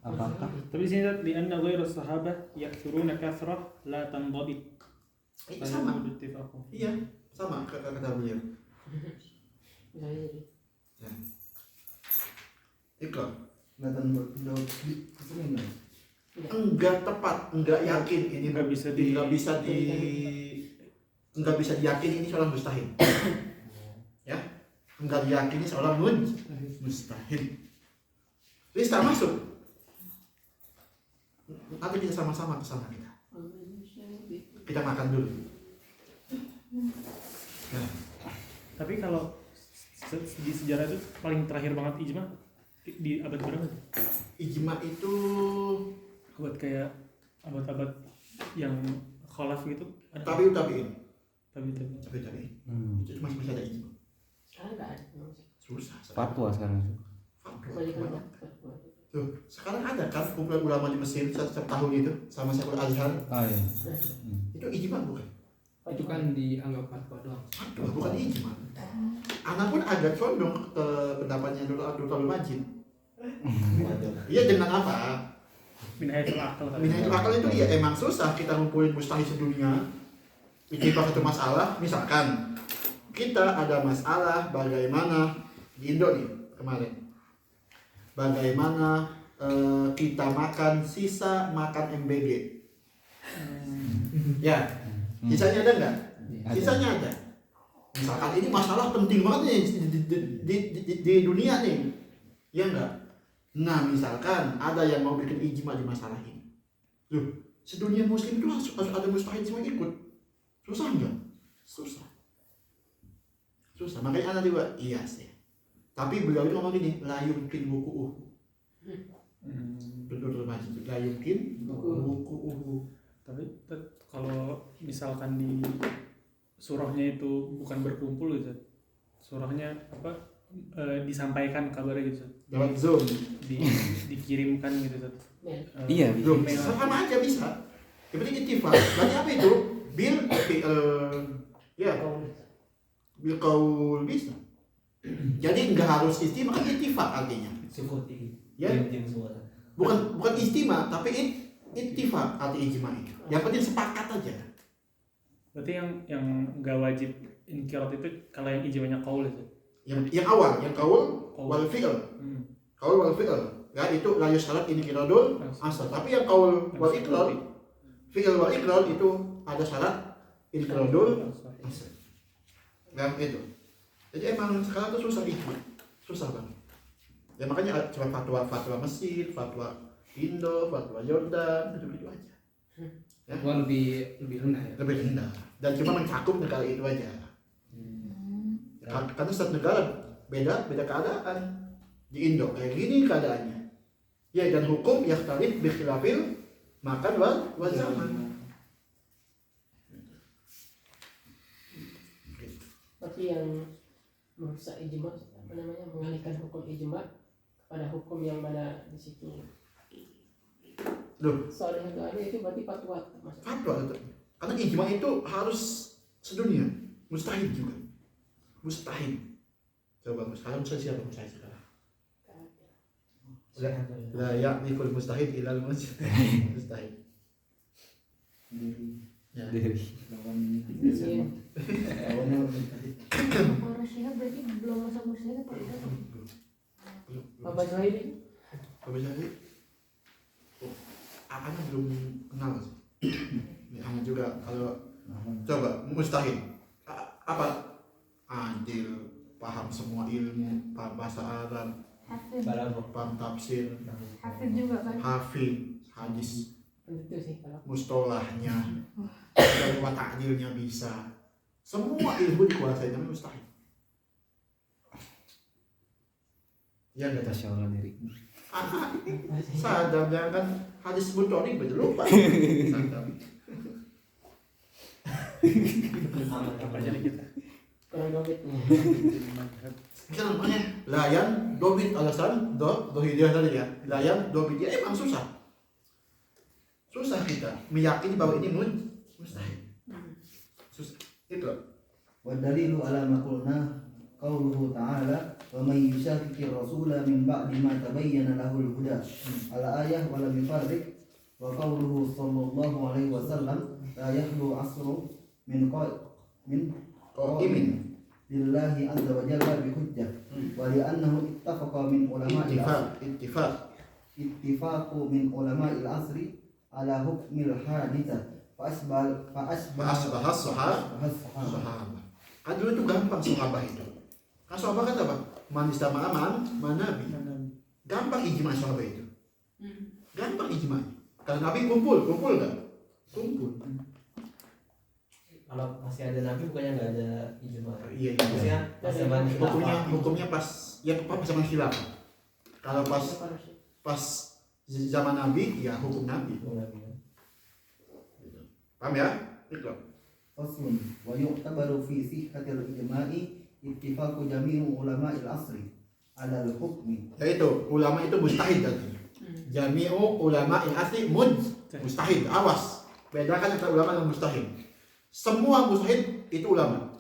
apakah Tapi di sini di anna ghairu sahabah yakthuruna kathrah la tanḍabit. Sama. Ittifaqu. Iya, sama kata beliau. Bisa jadi. Iqra. Kelihatan Daud kesini enggak? Enggak tepat, enggak yakin ini Enggak bisa enggak bisa diyakini ini seorang mustahil. Ya, enggak diyakini seorang mustahil. Jadi tak masuk. Nanti kita sama-sama ke sana kita. Kita makan dulu. Nah, Tapi kalau di sejarah itu paling terakhir banget ijma di abad berapa? ijma itu Abad kayak abad-abad yang khalaf gitu ada. tabi'ut tabi'in. Tapi Itu masih ada ijma. Sekarang nggak ada. Susah. fatwa sekarang? Kebanyakan fatwa. Tuh, sekarang ada kan kumpulan ulama di Mesir setiap tahun itu sama Syekhul Azhar. Oh iya. Itu ijma bukan? Itu kan dianggap fatwa doang. Fatwa bukan ijma. Anak pun agak condong ke pendapatnya Abdul Majid. Iya dengan apa? Min haitsul aqal. Minhajul akal itu ya emang susah kita ngumpulin mustahil sedunia. Ittifaq satu masalah, misalkan kita ada masalah bagaimana di Indo nih kemarin. Bagaimana kita makan sisa makan MBG. Ya, sisanya ada nggak? Sisanya ada. Misalkan ini masalah penting banget nih di dunia nih, ya enggak? Nah misalkan ada yang mau bikin ijma di masalah ini, loh, sedunia muslim itu harus ada mustahil semua ikut, susah enggak? Susah. Makanya anak juga iya sih. Tapi beliau itu ngomong gini, la yumkin wuku'uh. Betul Majid, la yumkin wuku'uh. Tapi kalau misalkan di surahnya itu bukan berkumpul gitu, surahnya apa disampaikan kabarnya gitu, Lewat Zoom. dikirimkan gitu. Iya, Belum, Email. sama aja bisa. Yang penting ittifaq. Berarti apa itu? Bil qaul bisa. Jadi enggak harus istimah, kan ittifaq artinya. Sukuti. Ya. Diam suara. Bukan istimah, tapi ittifaq arti ijma itu. Yang penting sepakat aja. Berarti yang nggak wajib inqirat itu kalau yang ijmanya qaul itu. Yang awal, yang qaul wal fi'l. Qaul wal fi'l. Ya itu la yusharat inqiradul asal. Tapi yang qaul wal iqrar, fi'l wal iqrar itu ada syarat inqiradul asal. Ya itu. Jadi emang sekarang tuh susah ijma. Susah banget. Ya makanya cuma fatwa Mesir, fatwa Indo, fatwa Yordan, gitu aja. Ya. Fatwa lebih rendah ya. Lebih rendah dan cuma mencakup negara itu aja. Karena setiap negara beda keadaan. Di Indo kayak gini keadaannya. Ya dan hukum yakhtalif bi khilafil makan wal zaman. Tapi yang merusak ijma apa namanya, mengalihkan hukum ijma kepada hukum yang mana di situ Loh, soleh atau ada, itu berarti fatwa termasuk. fatwa itu. Karena ijma itu harus sedunia. Mustahil juga. Mustahil. Coba sekarang siapa mustahil sekarang? La ya'riful mustahil ilal mustahil. Ya. Dari Iya. Orang Syiah berarti belum masuk muslim atau tidak? Bapak Zuhairi Apa jadi? Ana belum kenal sih. Ana juga kalau coba mustahil. Apa? Adil, paham semua ilmu, paham bahasa Arab, Hafid, paham tafsir, hafid juga kan? hafid, hadis, tentu sih kalau mustolahnya, dan wa ta'dilnya bisa. Semua ilmu dikuasai, tapi mustahil. Ya enggak tahu. Masya Allah diri. Sadam yang kan hadis mutoli betul lupa. Sadam. Apa jadi kita? kurang dobitnya. Misal namanya layan dobit alasan dohidiyah tadi ya. Layan dobit ya emang susah. Susah kita meyakini bahwa ini mustahil. Susah. Itu. والدليل على ما قلناه قوله تعالى ومن يشاكك الرسول من بعد ما تبين له الهدى الآية ولم يفرق وقوله صلى الله عليه وسلم لا يخلو عصر من قائم لله عز وجل بحجة ولأنه اتفق من علماء اتفاق من علماء العصر على حكم الحادثة فأصبح الصحابة. Kan dulu itu gampang sahabat itu. Kan sahabat kata apa? Man istama'a man nabi. Gampang ijma sahabat itu. Gampang ijma. Kalau nabi kumpul enggak? Kumpul. Kalau masih ada nabi bukannya nggak ada ijma. Iya. Maksudnya pas zaman Hukumnya pas zaman khilafah. Kalau pas zaman nabi ya hukum nabi. Paham ya? Itu. فصل ويعتبر في صحة الإجماع اتفاق جميع علماء العصر على الحكم. Yaitu ulama itu mustahid tadi. Jami'u ulama asli mustahid. Awas. Bedakan antara ulama dan mustahid. Semua mustahid itu ulama.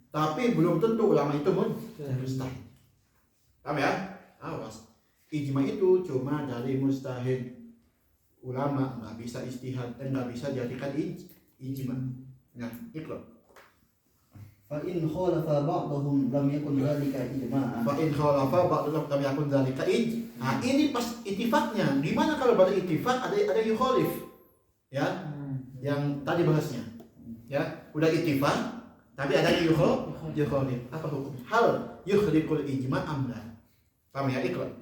Tapi belum tentu ulama itu mustahid. Paham ya? Awas. Ijma itu cuma dari mustahid. Ulama nggak bisa istihad dan nggak bisa jadikan ijma. Nah, ikut. فإن خالف بعضهم لم يكن ذلك إجماعا. Fa'in khalafa ba'dhum lam yakun dzalika Nah, ini pas ittifaqnya. Gimana kalau pada ittifaq ada yukhalif? Ya. Yang tadi bahasnya. Ya, udah ittifaq tapi ada yukhalif. Apa hukum? Hal yukhliqul ijma' am la? Paham ya? Ikut.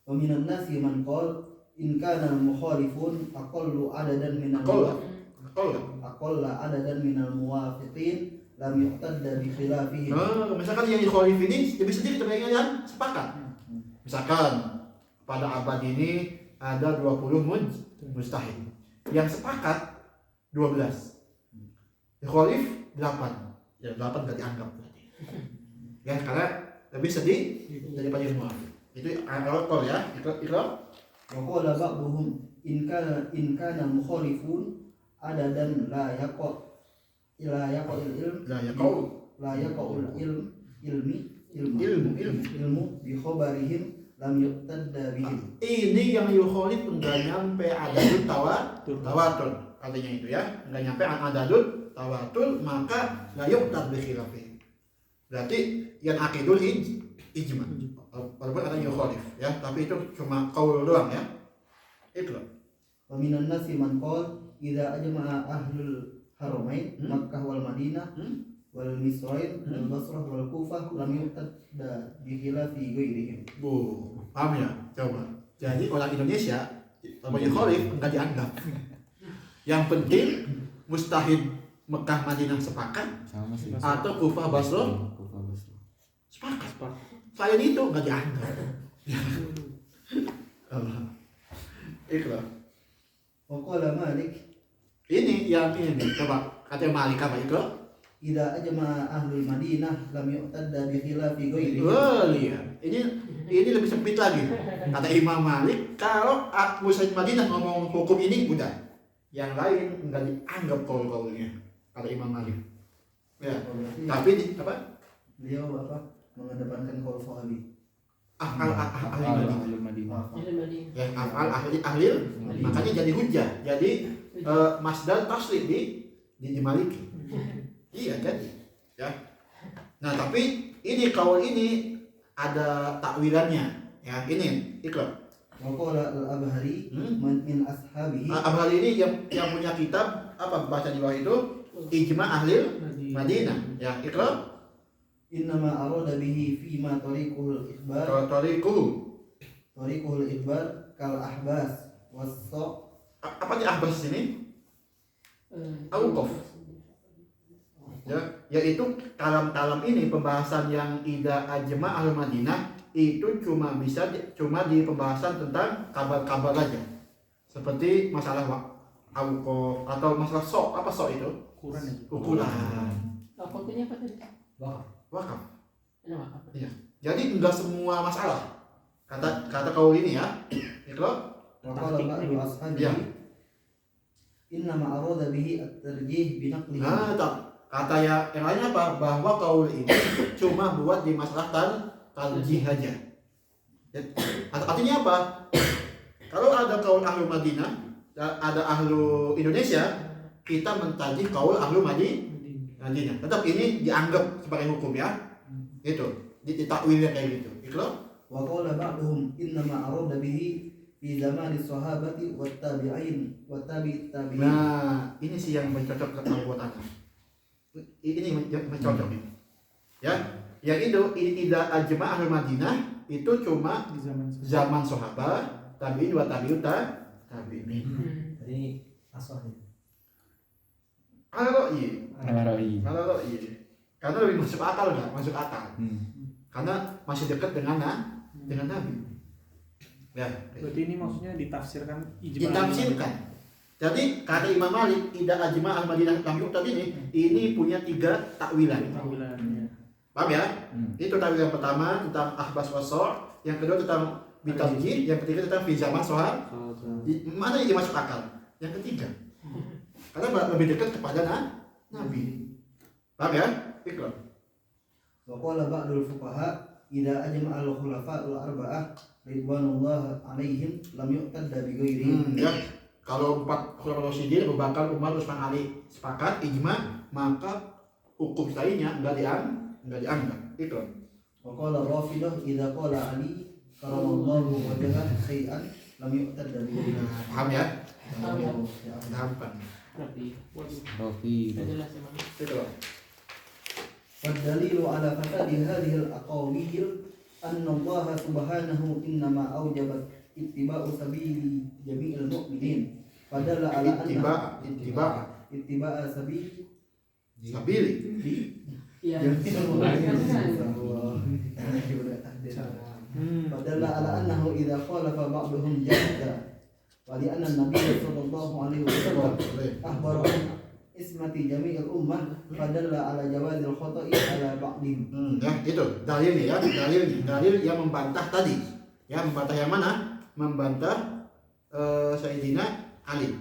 ومن الناس من قال إن كان المخالفون أقل عددا من أقل عددا من الموافقين لم يعتد بخلافهم. Misalkan yang yukhalif ini lebih sedikit dibandingkan yang sepakat. Misalkan pada abad ini ada 20 mustahid. Yang sepakat 12. Yukhalif 8. Ya 8 enggak dianggap berarti. Ya karena lebih sedih daripada yang muafik. Itu kalau ya, ikrar. وقال بعضهم إن كان المخالفون عددا لا يقع العلم بخبرهم لم يقتد بهم. Ini yang yukhalif enggak nyampe adadut tawatur. Artinya itu ya, enggak nyampe adadut tawatur, maka la yuqtad bi khilafih. Berarti yang akidul ijma. Walaupun ada yukhalif ya, tapi itu cuma qaul doang ya. Itu. ومن الناس من قال إذا أجمع أهل الحرمين مكة والمدينة والمصرين والبصرة والكوفة لم يعتد بخلاف غيرهم. Paham ya? Coba. Jadi orang Indonesia sama yukhalif enggak dianggap. Yang penting mustahid Mekah Madinah sepakat Sama sih. atau Kufah Basra sepakat. Selain itu enggak dianggap. Allah. Ikhlas. وقال مالك Ini yang ini coba kata Malik apa itu? إذا أجمع أهل المدينة لم يعتد بخلاف غيرهم. Oh iya. Ini lebih sempit lagi. Kata Imam Malik, kalau Muslim Madinah ngomong hukum ini udah, yang lain enggak dianggap kaul-kaulnya. Kata Imam Malik. Ya. Tapi apa? Beliau mengedepankan kaul sahabi. Ahli Madinah. ya ahli makanya jadi hujah, jadi masdar taslim di Maliki. Iya jadi ya. Nah tapi ini kaul ini ada takwilannya ya, ini ikrar. Waqala al-Abhari min ashabihi. Abhari ini yang punya kitab apa baca di bawah itu ijma ahli Madinah ya, ikrar. Innama arada bihi fima tariqul ikhbar. Tariqul ikhbar kal ahbas was-sa. Apa di ahbas ini? Auqaf. Ya, yaitu kalam-kalam ini pembahasan yang ida ajma al Madinah itu cuma di pembahasan tentang kabar-kabar aja. Seperti masalah awqaf atau masalah sok, apa sok itu? Ukuran aja. Ukuran. Pokoknya apa tadi? Wakaf. Ini wakaf. Iya. Jadi enggak semua masalah. Kata kau ini ya. Iqra. Wa qala ba'du ashabihi Iya. inna ma arada bihi at-tarjih bi naqlihi. Nah, kata yang lain apa? Bahwa kaul ini cuma buat di masalah tarjih aja. Artinya apa? Kalau ada kaul ahlu Madinah, ada ahlu Indonesia, kita mentarjih kaul ahlu Madinah. Tetap ini dianggap sebagai hukum ya. Itu ditakwilnya kayak gitu. Iqra. Wa qala ba'duhum inna ma arada bihi fi zamani sahabati wat tabi'in wa tabi'it tabi'in. Nah, ini sih yang mencocok ke buat anak. Ini yang mencocok ini. Ya, yang itu tidak ajma ahlu Madinah itu cuma Di zaman sahabat, tabi'in wa tabi'in. Jadi aswahnya. Kalau iya, Al-Ra'i. karena lebih masuk akal nggak? Masuk akal. Karena masih dekat dengan Nabi. Ya, Berarti ini maksudnya ditafsirkan ijma. ditafsirkan. Jadi kata Imam Malik, tidak ajma al-Madinah lam yu'tad ini punya 3 takwilan. Takwilan, ya. Paham ya? Itu takwil yang pertama tentang ahbas wasor, yang kedua tentang bitarjih, yang ketiga tentang fi zaman sohab. Mana yang masuk akal? Yang ketiga. Karena lebih dekat kepada Nabi. Paham ya? Iqra. Wa qala ba'dul fuqaha idza ajma'a al-khulafa al-arba'ah ridwanullah alaihim lam yu'tadda bi ghairihim. Ya. Kalau 4 khulafaur rasyidin Abu Bakar, Umar, Utsman, Ali sepakat ijma, maka hukum lainnya enggak dianggap. Iqra. Wa qala Rafidah idza qala Ali karamallahu wajhah syai'an lam yu'tadda bi ghairihi. Nah, paham ya? Ya. Gampang. Berarti. Rafi. Sudah jelas emang. Iqra. والدليل على فساد هذه الأقاويل أن الله سبحانه إنما أوجب اتباع سبيل جميع المؤمنين فدل على أن اتباع سبيل Sabili. Iya. جميع المؤمنين فدل على أنه إذا خالف بعضهم جاز ولأن النبي صلى الله عليه وسلم أخبر عن اسمة جميع الأمة فدل على جواز الخطأ على بعضهم. Ya itu dalilnya ya, dalil yang membantah tadi. Ya, membantah yang mana? Membantah Sayyidina Ali.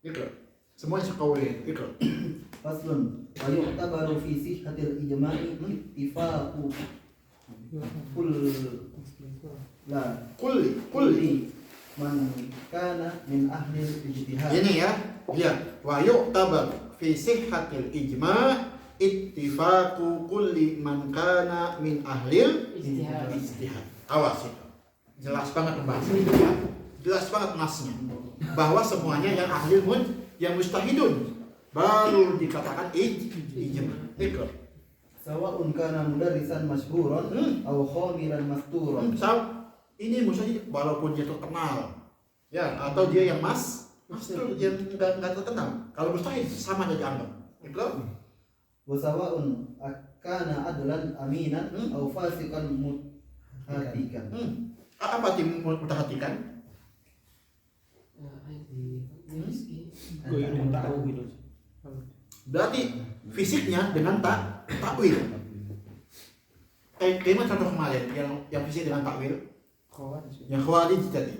Ikra. Semuanya sekawin. Ikra. فصل ويعتبر في صحة الإجماع اتفاق كل Kulli. من كان من أهل الاجتهاد. Ini ya. Lihat. Wa yu'tabar fi sihhatil ijma' ittifaqu kulli man kana min ahlil ijtihad. Awas itu. Jelas banget pembahasannya ya. Jelas banget nasnya. Bahwa semuanya yang ahli yang mustahidun baru dikatakan ijma'. Ikra. سواء كان مدرسا مشهورا أو خامرا مستورا. Ini misalnya walaupun dia terkenal ya, atau dia yang master yang enggak terkenal, kalau mustahil sama aja dianggap. Ikra. وسواء كان عدلا أمينا أو فاسقا متهاتكا. Apa tim memperhatikan? Gue ilmu tahu gitu. Berarti fisiknya dengan takwil. Kayak contoh kemarin yang fisik dengan takwil, yang khawarij tadi.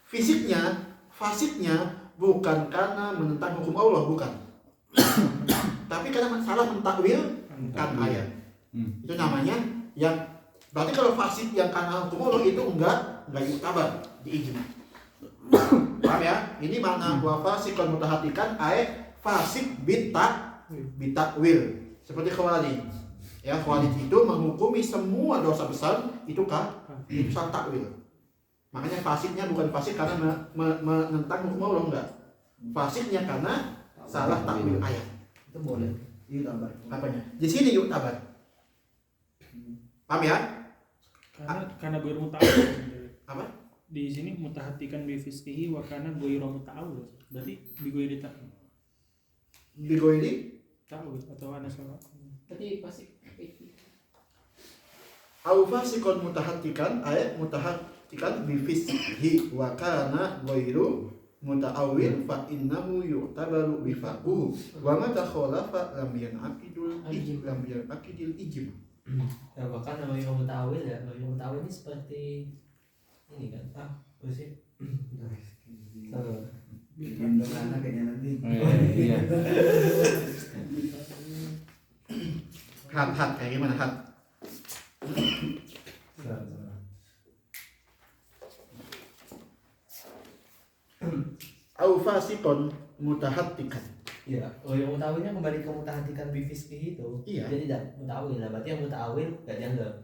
Fisiknya, fasiknya bukan karena menentang hukum Allah, bukan. Tapi karena salah mentakwil kan ayat. Itu namanya yang berarti kalau fasik yang karena hukum Allah itu enggak yuktabar di ijma. Paham ya? Ini makna bahwa fasik kalau mutahatikan ayat fasik bitakwil seperti khawarij. Ya, khawarij itu menghukumi semua dosa besar itu salah takwil. Makanya fasiknya bukan fasik karena menentang hukum Allah, enggak. Fasiknya karena salah takwil ayat. Itu boleh. Yutabar. Apanya? Di sini yuktabar. Paham ya? Karena gue ilmu tahu. Apa? Di sini mutahatikan bi fiskihi wa kana ghairu muta'awwil. Berarti bi ghairi ta'awwil. Bigoiri Ta'awwil atau ana salah. Berarti pasti Au fasikon mutahatikan ayat mutahatikan bifishi wa kana ghairu muta'awil fa innahu yu'tabaru bifaquhu wa mata khalafa lam yanaqidul ijma. Ya bahkan namanya mutawil ya, namanya mutawil ini seperti ini kan, apa sih? Gendong anak kayaknya nanti. Iya. Hat kayak gimana hat? Au fasikon mutahatikan. Iya, yang mutawilnya kembali ke mutahatikan bifiski itu. Iya. Jadi tidak mutawil lah, berarti yang mutawil gak dianggap.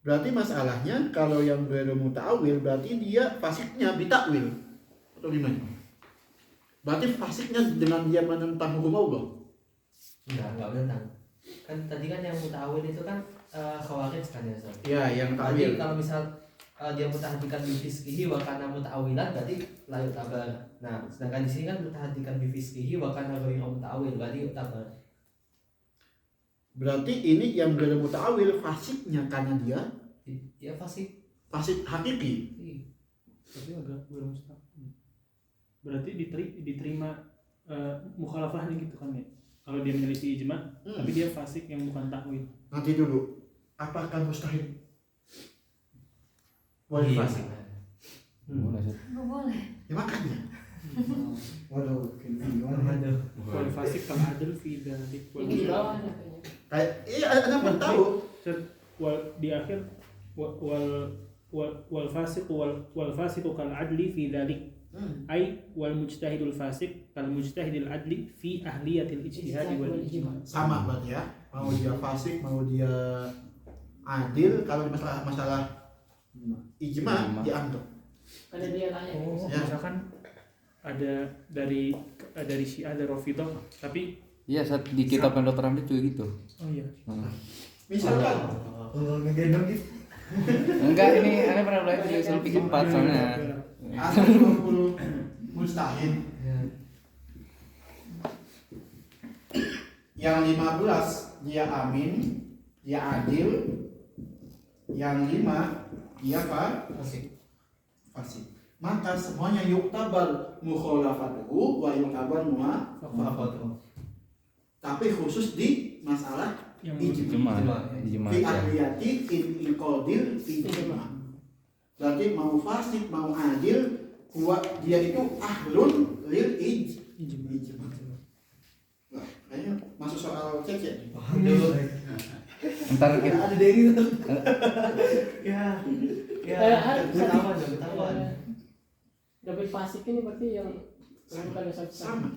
Berarti masalahnya kalau yang ghairu muta'awil berarti dia fasiknya bitakwil atau gimana? Berarti fasiknya dengan dia menentang hukum Allah. Enggak menentang. Kan tadi kan yang mutawil itu kan khawarij kan ya, Sob. Ya, yang Tadi takwil. kalau misal dia mutahatikan bifiskihi wa kana muta'awilan berarti la yutabar. Nah, sedangkan di sini kan mutahatikan bifiskihi wa kana ghairu muta'awil berarti yutabar. Berarti ini yang ghairu muta'awil fasiknya karena dia Ya fasik. fasik hakiki. Tapi agak belum mustahil. Berarti diterima mukhalafahnya gitu kan ya. Kalau dia menyelisih ijma, tapi dia fasik yang bukan takwil. Nanti dulu, apakah mustahil? Boleh fasik. Boleh sih. Nggak boleh. Ya makanya. Waduh, gimana? Wal fasik kal adl fi dzalik. Ini di bawah ada kayaknya. Kayak iya Anda pun tahu. Wal di akhir wal fasik kal adli fi dzalik. Ai wal mujtahidul fasik kal mujtahidil adli fi ahliyatil ijtihad wal ijma. Sama berarti ya. Mau dia fasik, mau dia adil, kalau di masalah ijma dianggap. Karena dia layak. Ya. Misalkan ada dari Syiah, ada Rafidhah, tapi Iya, saat di kitab yang Dr. Hamid juga gitu. oh iya. Misalkan Kalau ngegendong gitu. Enggak, ini aneh pernah belajar di usul fikih 4 soalnya. ada 20 mustahil. Yang 15 dia amin, dia adil. Yang 5 dia fasik. Maka semuanya yuktabar mukhalafatuhu wa yuktabar muwafaqatuhu. Tapi khusus di masalah Yang Ijma. fi ahliyati inqadil ijma. Berarti mau fasik mau adil, dia itu ahlun lil ijma. Nah, kayaknya masuk soal cek ya. Ntar kita Ada Dewi tuh. Ya. Ketahuan. Dapat fasik ini berarti yang bukan dosa besar. Sama.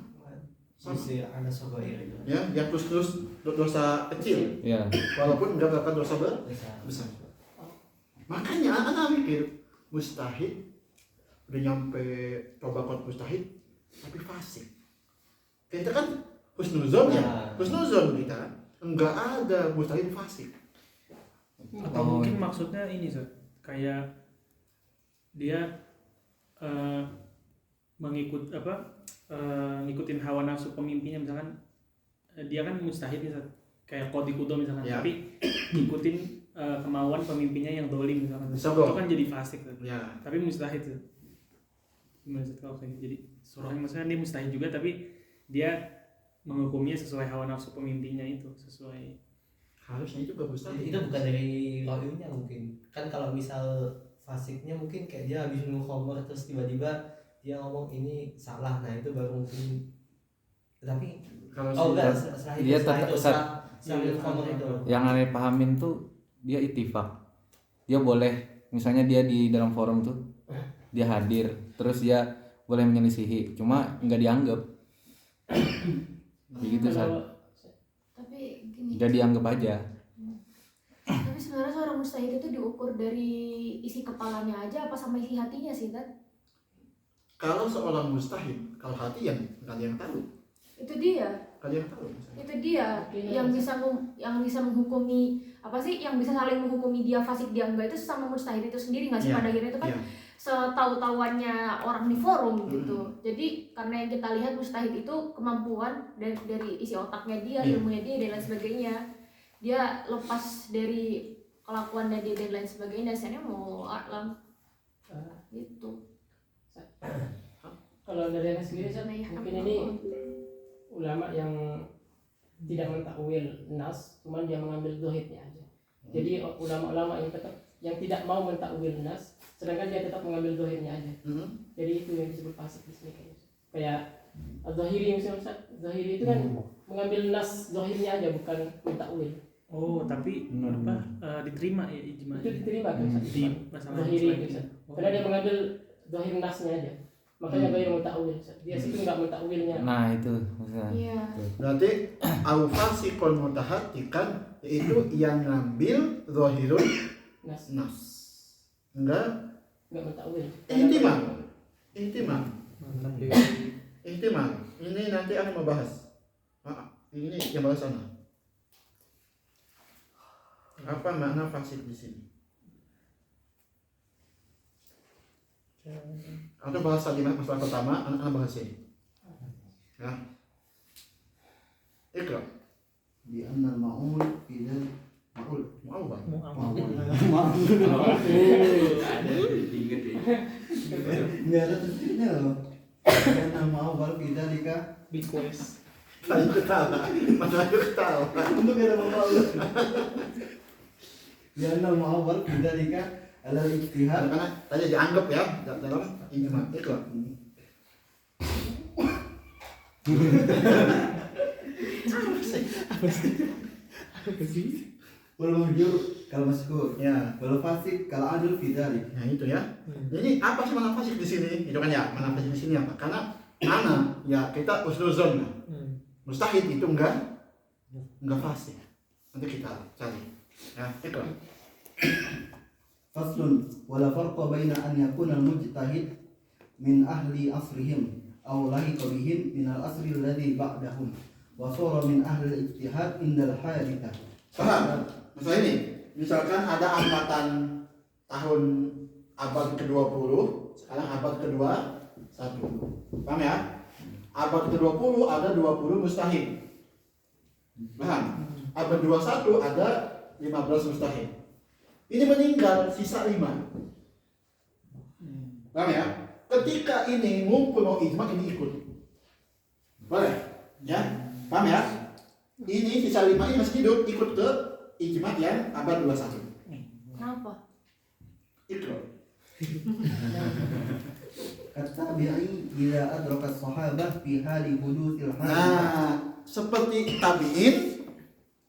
Masih ada sobair itu. Ya, yang terus dosa kecil, ya. walaupun enggak dapat dosa Bisa. besar. Makanya anak mikir mustahil udah nyampe tobakot mustahil tapi fasik. Kita kan husnuzon ya, husnuzon kita enggak ada mustahil fasik. atau mungkin maksudnya ini Zat, kayak dia ngikutin hawa nafsu pemimpinnya, misalkan dia kan mustahid nih Zat, kayak Qadhi Qudho misalkan, Ya. tapi ngikutin kemauan pemimpinnya yang dolim misalkan, Bisa, itu Bro. kan jadi fasik Zat. Ya, Tapi mustahid Zat. Gimana Zat kalau kayak gitu? Jadi surahnya maksudnya dia mustahid juga, tapi dia menghukumnya sesuai hawa nafsu pemimpinnya itu, sesuai. harusnya itu bagus tadi. Itu bukan dari rawinya mungkin. Kan kalau misal fasiknya mungkin kayak dia habis minum khamr terus tiba-tiba dia ngomong ini salah, nah itu baru mungkin. Tapi Kalau enggak, si- setelah Dia itu tetap- setelah minum khamr itu. Yang aneh pahamin tuh dia itifak. Dia boleh, misalnya dia di dalam forum tuh dia hadir, terus dia boleh menyelisihi, cuma nggak dianggap. Begitu saja. Tapi gini, Nggak dianggap aja. tapi sebenarnya seorang mustahid itu diukur dari isi kepalanya aja apa sama isi hatinya sih, Tat? kalau seorang mustahil, kalau hati yang kalian tahu, Itu dia. kalian tahu. Itu dia yang bisa menghukumi apa sih, yang bisa saling menghukumi dia fasik dia enggak, itu sesama mustahid itu sendiri nggak sih? Iya, Pada akhirnya itu kan iya. setahu-tahuannya orang di forum gitu. Jadi karena yang kita lihat mustahid itu kemampuan dari isi otaknya dia, ilmunya dia dan lain sebagainya. dia lepas dari kelakuan dan dia dan lain sebagainya, dasarnya mau alam gitu. Kalau dari Anda sendiri Ustaz, mungkin ini ulama yang tidak mentakwil nas, cuman dia mengambil zahirnya aja. Jadi ulama-ulama yang tidak mau mentakwil nas, sedangkan dia tetap mengambil zahirnya aja. Jadi itu yang disebut fasik di sini kayaknya. Kayak az-zahiri misalnya Ustaz, zahiri itu kan mengambil nas zahirnya aja, bukan mentakwil. Oh, tapi diterima ya ijma. Itu diterima kan Ustaz? Di masalah Zahiri itu selanjutnya. Ustaz. Karena dia mengambil zahir nasnya aja. Makanya gaya mentakwil Ustaz. Dia situ enggak mentakwilnya. Nah itu maksudnya. Iya. Berarti al-fasikul mutahatikan itu yang ngambil zahirun Nas nas. Enggak mentakwil. intimal. Ini nanti akan membahas. Ini yang bahas sana. Apa makna fasik di sini? Atau bahas tadi masalah pertama, anak bahas ini. Ya. Ikra. Bi anna al-ma'ul fi dzal ma'ul. Mau bang? Enggak ada tertibnya loh. Bi anna al-ma'ul fi dzalika Because Tadi ketawa. Masalah ketawa. untuk ada ma'ul. Bi anna al-ma'ul fi dzalika ala al-ijtihad. Karena tadi dianggap ya dalam ijma. Ikra. apa sih? Wal mahjur kalau maskur. Ya. Wal fasik kalau adil fi dzalik. Nah itu ya. Ini apa sih mana fasik di sini? Itu kan ya, mana fasik di sini apa? Karena mana ya kita usnuzon. Mustahil itu enggak fasik. Nanti kita cari. Ya, itu. Faslun wala farqa baina an yakuna al-mujtahid min ahli asrihim aw lahiqa bihim min al-asri alladhi ba'dahum wa sara min ahli al-ijtihad indal hadithah. Paham? Masalah ini, misalkan ada angkatan tahun abad ke-20, sekarang abad ke-21. Paham ya? Abad ke-20 ada 20 mustahil. Paham? Abad 21 ada 15 mustahil. Ini meninggal sisa 5. Paham ya? Ketika ini ngumpul mau ijma, ini ikut. Boleh? Ya? Paham ya? Ini sisa 5 ini masih hidup, ikut ke ijma yang abad 21. Kenapa? Ikut. At-tabi'i idza adraka as-sahabah fi hali huduthil hadith. Nah, seperti tabi'in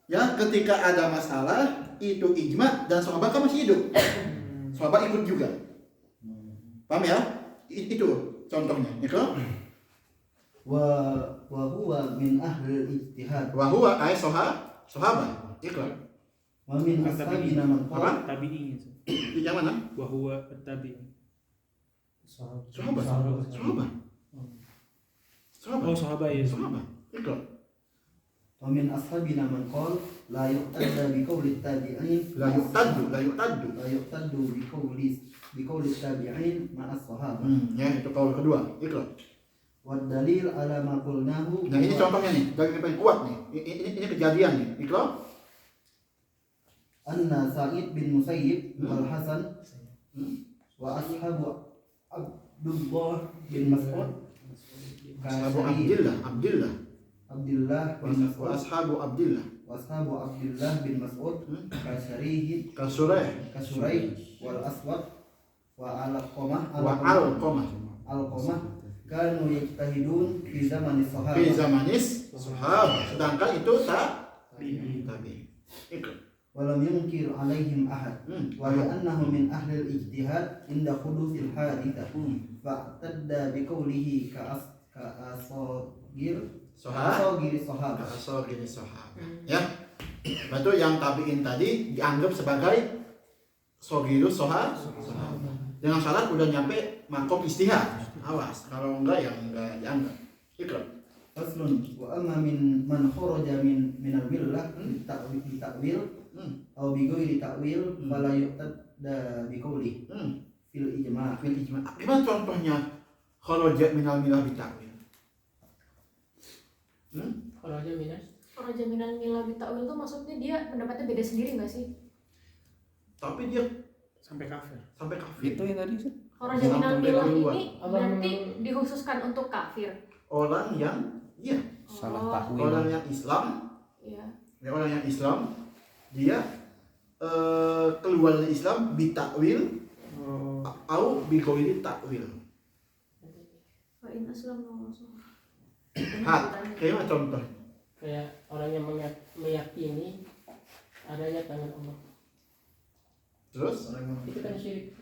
ya, ketika ada masalah itu ijma dan sahabat kan masih hidup. Sahabat ikut juga. Paham ya? Itu contohnya. Itu wa huwa min ahli al-ijtihad wa huwa ay sahabat. Ikut. wa min ashabina man qala Tabi'in itu. Di yang mana? Wa huwa at-tabi'in. Sahabat. Oh, sahabat ya. Sahabat. Ikut. wa min ashabina man qala la yuqtada bi qawli at-tabi'in La yuqtaddu. la yuqtaddu bi qawli at-tabi'in ma'a as-sahabah. Ya, itu kaul kedua. Ikut. Wa dalil ala ma qulnahu. Nah, ini contohnya nih, dari yang paling kuat nih. Ini kejadian nih. Ikut. Anna Sa'id bin Musayyib wal Hasan wa ashabu Abdullah bin Mas'ud Ashabu Abdillah bin Mas'ud wa ashabu Abdillah wa ashabu Abdullah bin Mas'ud kasyarihi kasureh kasurai wal aswad wa al-qamah al-qamah kanu yajtahidun fi zamanis sahabah fi zamanis sahabat, sedangkan itu tabi. Ikut. walam yunkir alaihim ahad wa li'annahu min ahli al-ijtihad inda huduthil hadithah fa'tadda bi qawlihi ka asagir sahabah. Asal gini sahabat. Ya. Betul, yang tabiin tadi dianggap sebagai sogirus sahabat. Dengan syarat udah nyampe makom istihad. Awas, kalau enggak ya enggak dianggap. Ikut. Faslun wa amma min man kharaja min al-millah ta'wil aw bi ghairi ta'wil fala yuqtada bi qawli fil ijma'. Gimana contohnya kharaja minal milah bitakwil? Kalau aja minus Kharaja minal milla bita'wil tuh maksudnya dia pendapatnya beda sendiri nggak sih? Tapi dia Sampai kafir. sampai kafir. Itu yang tadi Ustaz. Kharaja minal millah keluar. ini berarti dikhususkan untuk kafir. Orang yang iya, Salah Oh, takwil. orang yang Islam, iya. ya, orang yang Islam dia keluar dari Islam bitakwil au bighairi takwil. Wa in aslamu langsung. Kayak contoh. Kayak orang yang meyakini adanya tangan Allah. Terus Itu kan syirik.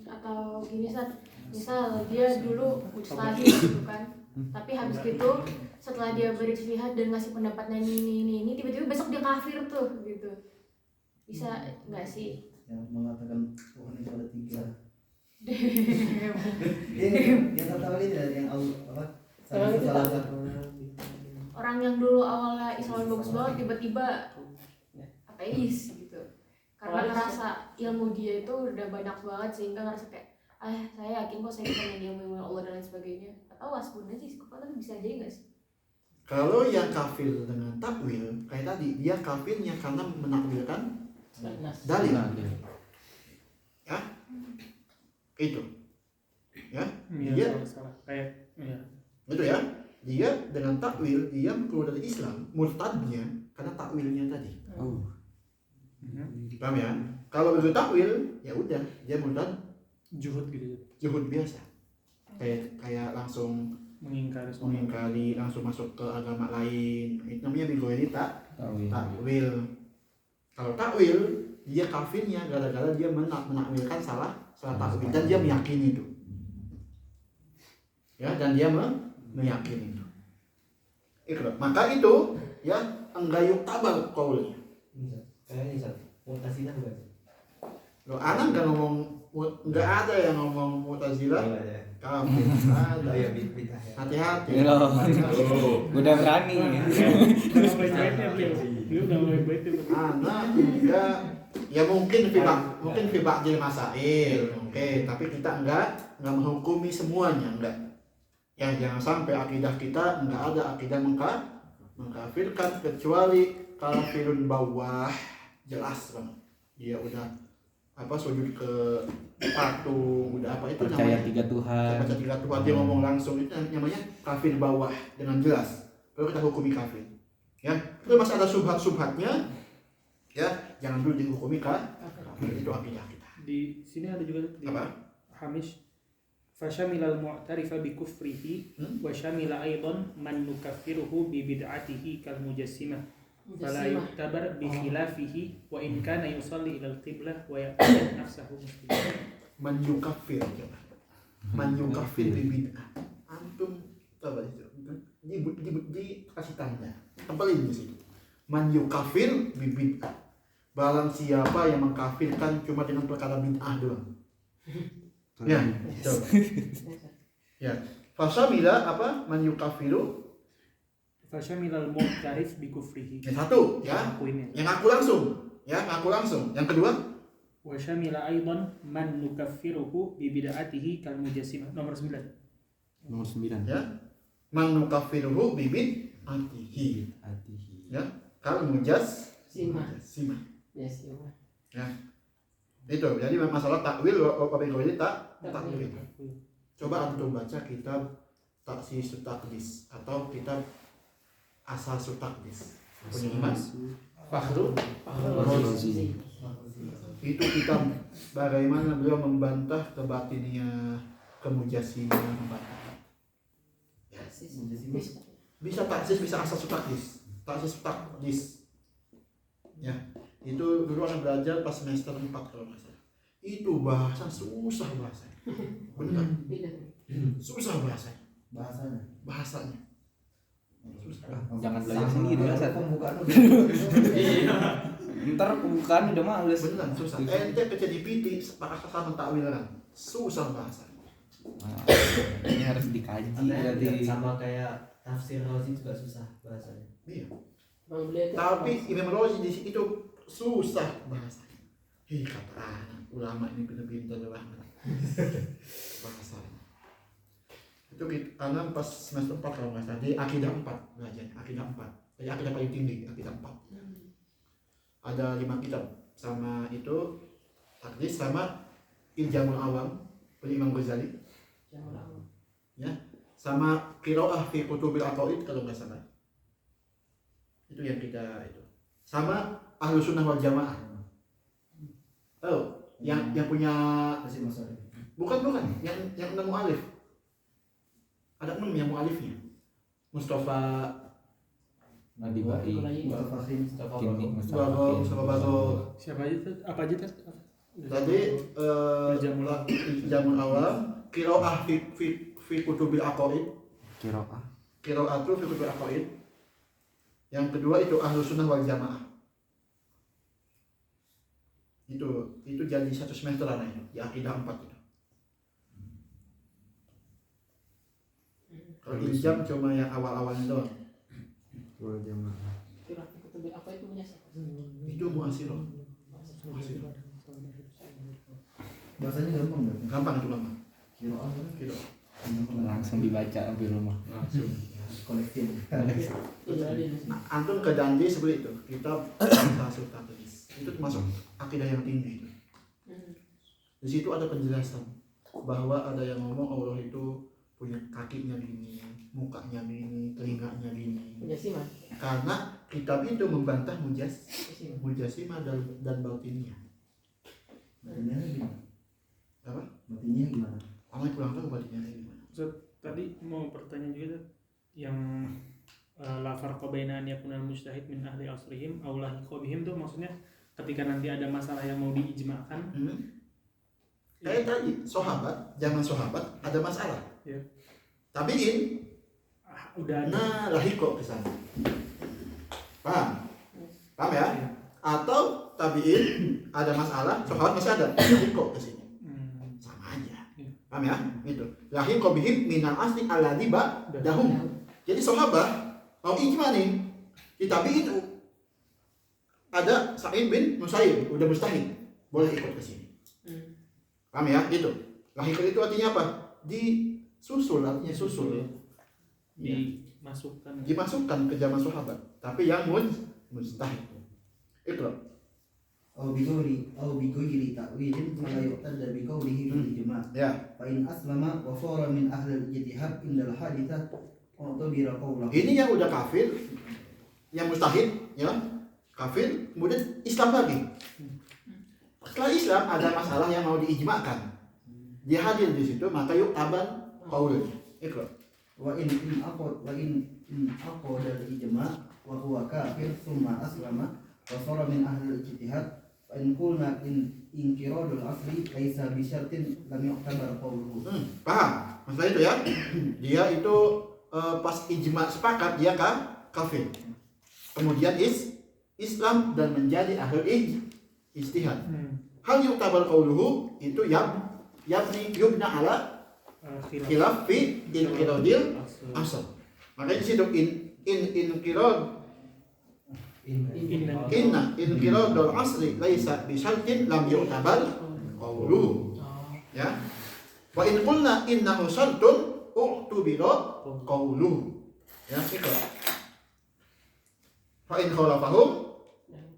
Atau gini Sat, misal dia dulu mujtahid gitu kan, tapi habis gitu setelah dia berijtihad dan ngasih pendapatnya ini tiba-tiba besok dia kafir tuh gitu, bisa nggak sih? Yang mengatakan Tuhan itu ada 3. Yang tahu ini yang apa? Orang itu Salah tak- satu. Orang yang dulu awalnya Islam bagus banget tiba-tiba ateis gitu, karena ngerasa ilmu dia itu udah banyak banget sehingga ngerasa kayak saya yakin kok saya bisa ilmu Allah dan lain sebagainya, atau wasbun aja sih, kok tapi bisa jadi nggak sih? kalau yang kafir dengan takwil kayak tadi dia kafirnya karena menakwilkan Nas. dalil. Nah, Ya. Itu. Ya. Iya, Dia salah. Kayak iya. itu ya. Dia dengan takwil dia keluar dari Islam, murtadnya karena takwilnya tadi. Oh. Paham ya? Kalau begitu takwil, ya udah dia murtad Juhud gitu. juhud biasa. Kayak langsung Mengingkari semua. mengingkari, langsung masuk ke agama lain. Itu namanya bighairi Takwil. takwil. Kalau takwil dia kafirnya gara-gara dia menakwilkan salah takwil dan dia meyakini itu. Ya, dan dia meyakini itu. Ikhlas. Maka itu ya enggak tabal qaulnya. Kayaknya satu. Mu'tazilah bukan? Loh, anak nggak ngomong, nggak ada yang ngomong Mu'tazilah kafir. Ada. bid'ah ya. Hati-hati. Udah berani. Udah mulai baiknya beliau. Beliau udah mulai baiknya. Anak enggak, ya mungkin fi ba'dil masail, oke, tapi kita enggak menghukumi semuanya, enggak. Ya jangan sampai akidah kita enggak ada akidah mengkafirkan kecuali kafirun bawah, jelas banget. Dia udah sujud ke patung, udah itu Percaya namanya 3 Tuhan. baca 3 Tuhan, dia ngomong langsung, itu namanya kafir bawah dengan jelas. Baru kita hukumi kafir. Ya, itu masih ada subhat-subhatnya. Ya, jangan dulu dihukumi kafir, itu akidah kita. Di sini ada juga di Apa? Hamish fashamilal mu'tarifa bi kufrihi wa shamila aidan man nukaffiruhu bi bid'atihi kal mujassimah fala yu'tabar bi khilafihi wa in kana yusalli ila al-qiblah wa ya'taqid nafsahu musliman. Man yukafir, coba. Man yukafir bi bid'ah. Antum coba itu. Di kasih tanda. Tempelin di situ. Man yukafir bi bid'ah. Barang siapa yang mengkafirkan cuma dengan perkara bid'ah doang. Ya, coba. Ya. Fasamila apa? Man yukafiru. Fashamilal mu'tarif bi kufrihi. Yang satu, ya. Akuinnya. Yang ngaku langsung. Ya, ngaku langsung. Yang kedua, Wa shamila aidan man nukaffiruhu bi bid'atihi kal mujassimah. Nomor 9. Nomor 9. ya. Man yukafiruhu bi bid'atihi. Ya. Kal Simah. simah. Yes, ya. Itu. Jadi masalah takwil wabil takwil. Coba antum baca kitab Taksisut Taqdis atau kitab Asasut Taqdis. Punya Imam Fakhrul Razi. Itu kitab bagaimana beliau membantah kebatiniah, kemujassimah, membantah. Ya, bisa taksis, bisa Asasut Taqdis. Taksis Taqdis. Ya, itu dulu anak belajar pas semester 4 kalau nggak salah. Itu bahasa susah bahasa. Benar. Susah bahasanya. Susah. Jangan belajar sendiri ya, Sat. Pembukaan Ntar pembukaan udah males. Beneran susah. Ente kecil di PT sama takwilan. Susah bahasa. Nah, ini harus dikaji berarti. Sama kayak tafsir Razi juga susah bahasanya. Iya. Bang beliau itu Tapi Imam Razi di situ itu susah bahasanya. Hei kata anak ulama ini pintar-pintar banget bahasanya. Itu Itu karena pas semester 4 kalau nggak salah di akidah 4 belajar akidah 4. Jadi akidah paling tinggi akidah 4. Ada 5 kitab sama itu hadis sama Iljamul Awam punya Imam Ghazali ya, sama qiraah fi kutubil aqaid kalau nggak salah. Itu yang kita itu. Sama Ahlus Sunnah wal Jamaah. Oh, yang punya Masih masalah. bukan yang 6 mu'alif. Ada 6 yang mu'alifnya. Mustafa Nadibai Mustafa Khin. Kini Mustafa Bagho. Siapa aja tuh? Apa aja tuh? Tadi Jamul Awam, qiraah fi kutubil aqaid, Kiroah qiraatu fi kutubil aqaid. Yang kedua itu Ahlus Sunnah wal Jamaah. Itu jadi 1 semesteran itu di akidah 4 itu. Kalau Iljam cuma yang awal-awalnya doang. wal jamaah. Kira kutub apa itu punya siapa? Itu muasirah. Bahasanya gampang nggak? Gampang itu gampang. Kiroah Gitu. Langsung dibaca di rumah. kolektif. Iya ada. Nah, antum ke Dandi seperti itu. Kita bahasa Tabrisi. Itu termasuk akidah yang tinggi itu. Di situ ada penjelasan bahwa ada yang ngomong Allah itu punya kakinya gini, mukanya gini, telinganya gini. Mujasimah. Karena kitab itu membantah Mujasimah. mujasimah dan batiniyah. Batinnya gimana? Apa? Batinnya gimana? Allah kurang tahu batiniyah gimana. Ustaz, tadi mau bertanya juga Ustaz, yang la farqa baina an yakuna al-mujtahid min ahli asrihim aw lahiqa bihim tuh maksudnya ketika nanti ada masalah yang mau diijma'kan. Kayak tadi zaman sahabat ada masalah. Ya. Tabiin, Udah ada. nah lahiko ke sana. Paham ya? Atau tabiin ada masalah, sahabat masih ada, lahiko ke sini. Sama aja. Paham ya? Itu. Lahiko bihim minal asli alladzi ba'dahum. Jadi sahabat mau ijma nih, di tabiin ada Sa'id bin Musayyib, udah mustahil, boleh ikut ke sini. Paham ya? Itu. Lahiko itu artinya apa? Disusul, artinya susul. Dimasukkan ke zaman sahabat, tapi yang mustahil. Itu. Au bighairi ta'wilin fala yu'tadda bi qawlihi fil ijma'. Ya. Fa in aslama wa sara min ahli al-ijtihad indal haditsah u'tabira qawluhu. Ini yang udah kafir, yang mustahil, ya kafir, kemudian Islam lagi. Setelah Islam ada masalah yang mau diijma'kan, dia hadir di situ, maka yuk taban qaulnya. Ikra. Wa in aqad al-ijma' wa huwa kafir thumma aslama wa sara min ahli al-ijtihad fa in qulna inqiradul asli laisa bi syartin lam yu'tabar qawluhu. Paham? Masalah itu ya. Dia itu pas ijma' sepakat dia kafir. Kemudian Islam dan menjadi ahli ijtihad. Hal yu'tabar qawluhu itu yubna ala khilaf fi inqiradil asal. Makanya di situ inqirad inna inqiradul asli laisa bi syartin lam yu'tabar qawluhu. Ya. Wa in qulna innahu syartun u'tubira qawluhu. Ya, itu. Fa in khalafahum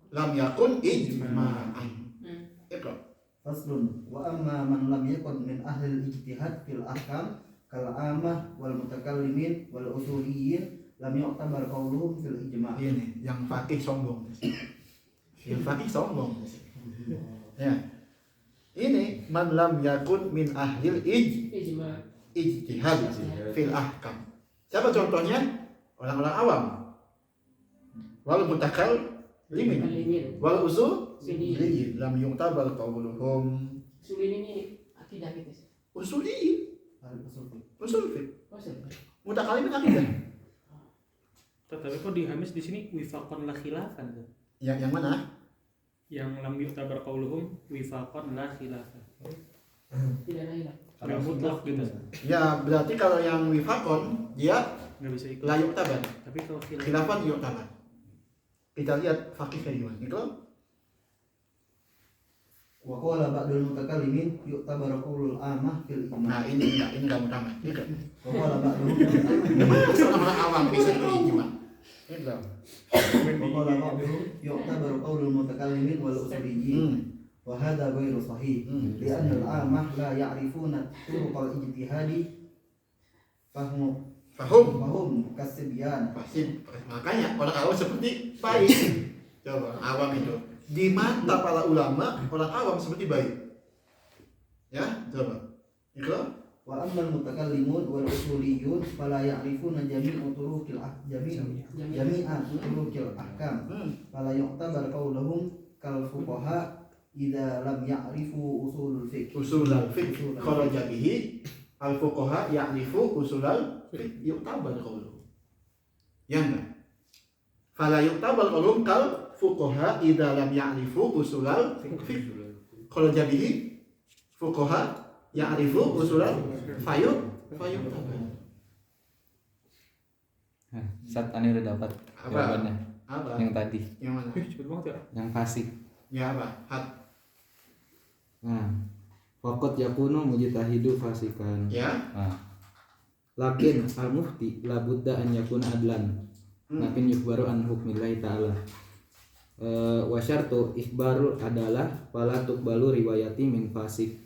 lam yakun ijma'an. Itu. Faslun wa amma man lam yakun min ahli al-ijtihad fil ahkam kal amah wal mutakallimin wal usuliyyin lam yu'tabar qawluhum fil ijma'. Ini yang fakih sombong. Yang fakih sombong. Ya. Ini man lam yakun min ahlil Ijma. ijtihad fil ahkam. Siapa contohnya? Orang-orang awam. Wal mutakallimin Kalimin. wal usul Usuliyin. lam yu'tabar qawluhum. Usulin ini akidah gitu sih. Usuliyin, usul fiqh. Usul. Mutakallimin akidah. Tapi kok di Hamis di sini wifaqan la khilafan tuh. Yang mana? Yang lam yu'tabar qauluhum wifaqan la khilafan. Tidak ada hilang. Nggak mutlak gitu. Ya berarti kalau yang wifakon dia Nggak bisa ikut. la yu'tabar. Tapi kalau Khilafan yu'tabar. Kita lihat fakih kayak gimana. Itu Wa qala ba'dul mutakallimin yu'tabar qaulul amah fil Nah ijma'. ini nggak utama. Ini Wa qala ba'dul orang awam bisa ijma. Ini loh. wa qala ba'dul yu'tabar qaulul mutakallimin wal usuliyyin. Wa hadha ghairu sahih. Li'anna al-amah la ya'rifuna turuqal ijtihadi fahum kasibyan. Pasti makanya orang awam seperti bayi. Coba awam itu di mata para ulama orang awam seperti bayi. Ya, coba. Ikra. Wa ammal mutakallimun wal usuliyyun fala ya'rifuna jami'a turuqil jami'a turuqil ahkam. Fala yu'tabar qauluhum kal fuqaha idza lam ya'rifu usulul fiqh. Usulul fiqh kharaja bihi al-fuqaha ya'rifu usulul fiqh yu'tabar qauluhum. Ya enggak? Fala yu'tabar qauluhum kal fuqaha idza lam ya'rifu usulul fiqh kharaja bihi fuqaha ya'rifu usulul fayut. Saat Ani udah dapat Apa? jawabannya Apa? yang tadi, Yang mana? Cepet banget ya. yang fasik. Ya apa? Hat. Nah, waqad yakunu mujtahidu fasikan. Ya. Nah, lakin al mufti la budda an yakuna adlan. Lakin yukbaru an hukmillahi ta'ala. Wa syartu ikhbarul adalah fala tuqbalu riwayati min fasik.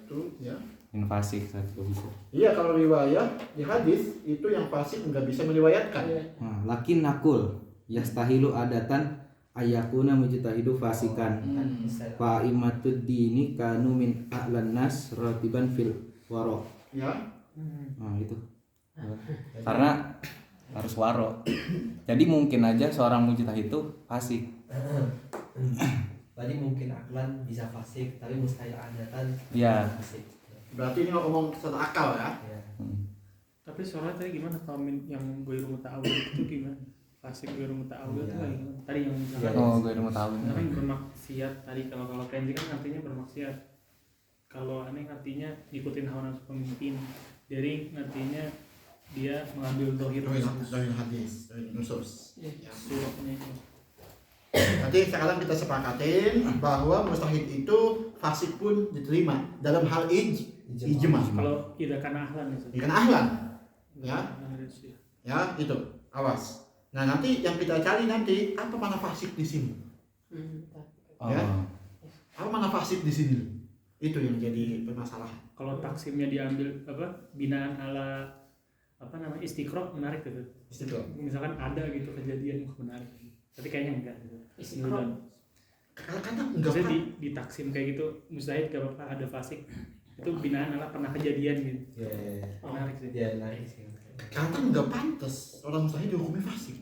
Itu ya. Min fasik satu bisa. Iya, kalau riwayat di hadis itu yang fasik nggak bisa meriwayatkan. Nah, lakin nakul yastahilu adatan ayakuna mujtahidu fasikan. Fa imatud dini kanu min a'lan nas ratiban fil waro. Ya. Nah, itu. Karena harus waro. Jadi mungkin aja seorang mujtahid itu fasik. Tadi mungkin aklan bisa fasik, tapi mustahil adatan Iya. fasik. Berarti ini ngomong secara akal ya. Ya. Tapi soalnya tadi gimana kalau yang ghairu muta'awwil itu gimana? Fasik ghairu muta'awwil itu kayak gimana? Tadi yang misalkan Oh, gue udah tahu. misalkan bermaksiat tadi, kalau Kenzi kan artinya bermaksiat. Kalau aneh artinya ikutin hawa nafsu pemimpin. Jadi artinya dia mengambil dohir Dari hadis, dari nusus. Ya. surahnya itu. Nanti sekarang kita sepakatin bahwa mustahid itu fasik pun diterima dalam hal ijma. Kalau tidak karena ahlan itu. Ikan ahlan. Ya. Ya, itu. Awas. Nah, nanti yang kita cari nanti apa mana fasik di sini? Oh. Ya. Apa mana fasik di sini? Itu yang jadi permasalahan. Kalau taksimnya diambil apa binaan ala apa namanya istiqra menarik gitu. Itu. Misalkan ada gitu kejadian menarik. Tapi kayaknya enggak gitu. Istiqra. Karena enggak Maksudnya di taksim kayak gitu mustahil gak apa-apa ada fasik. Itu binaan ala pernah kejadian gitu. Ya. Menarik sih. Dia menarik sih. karena enggak pantas orang mustahid dihukumi fasik.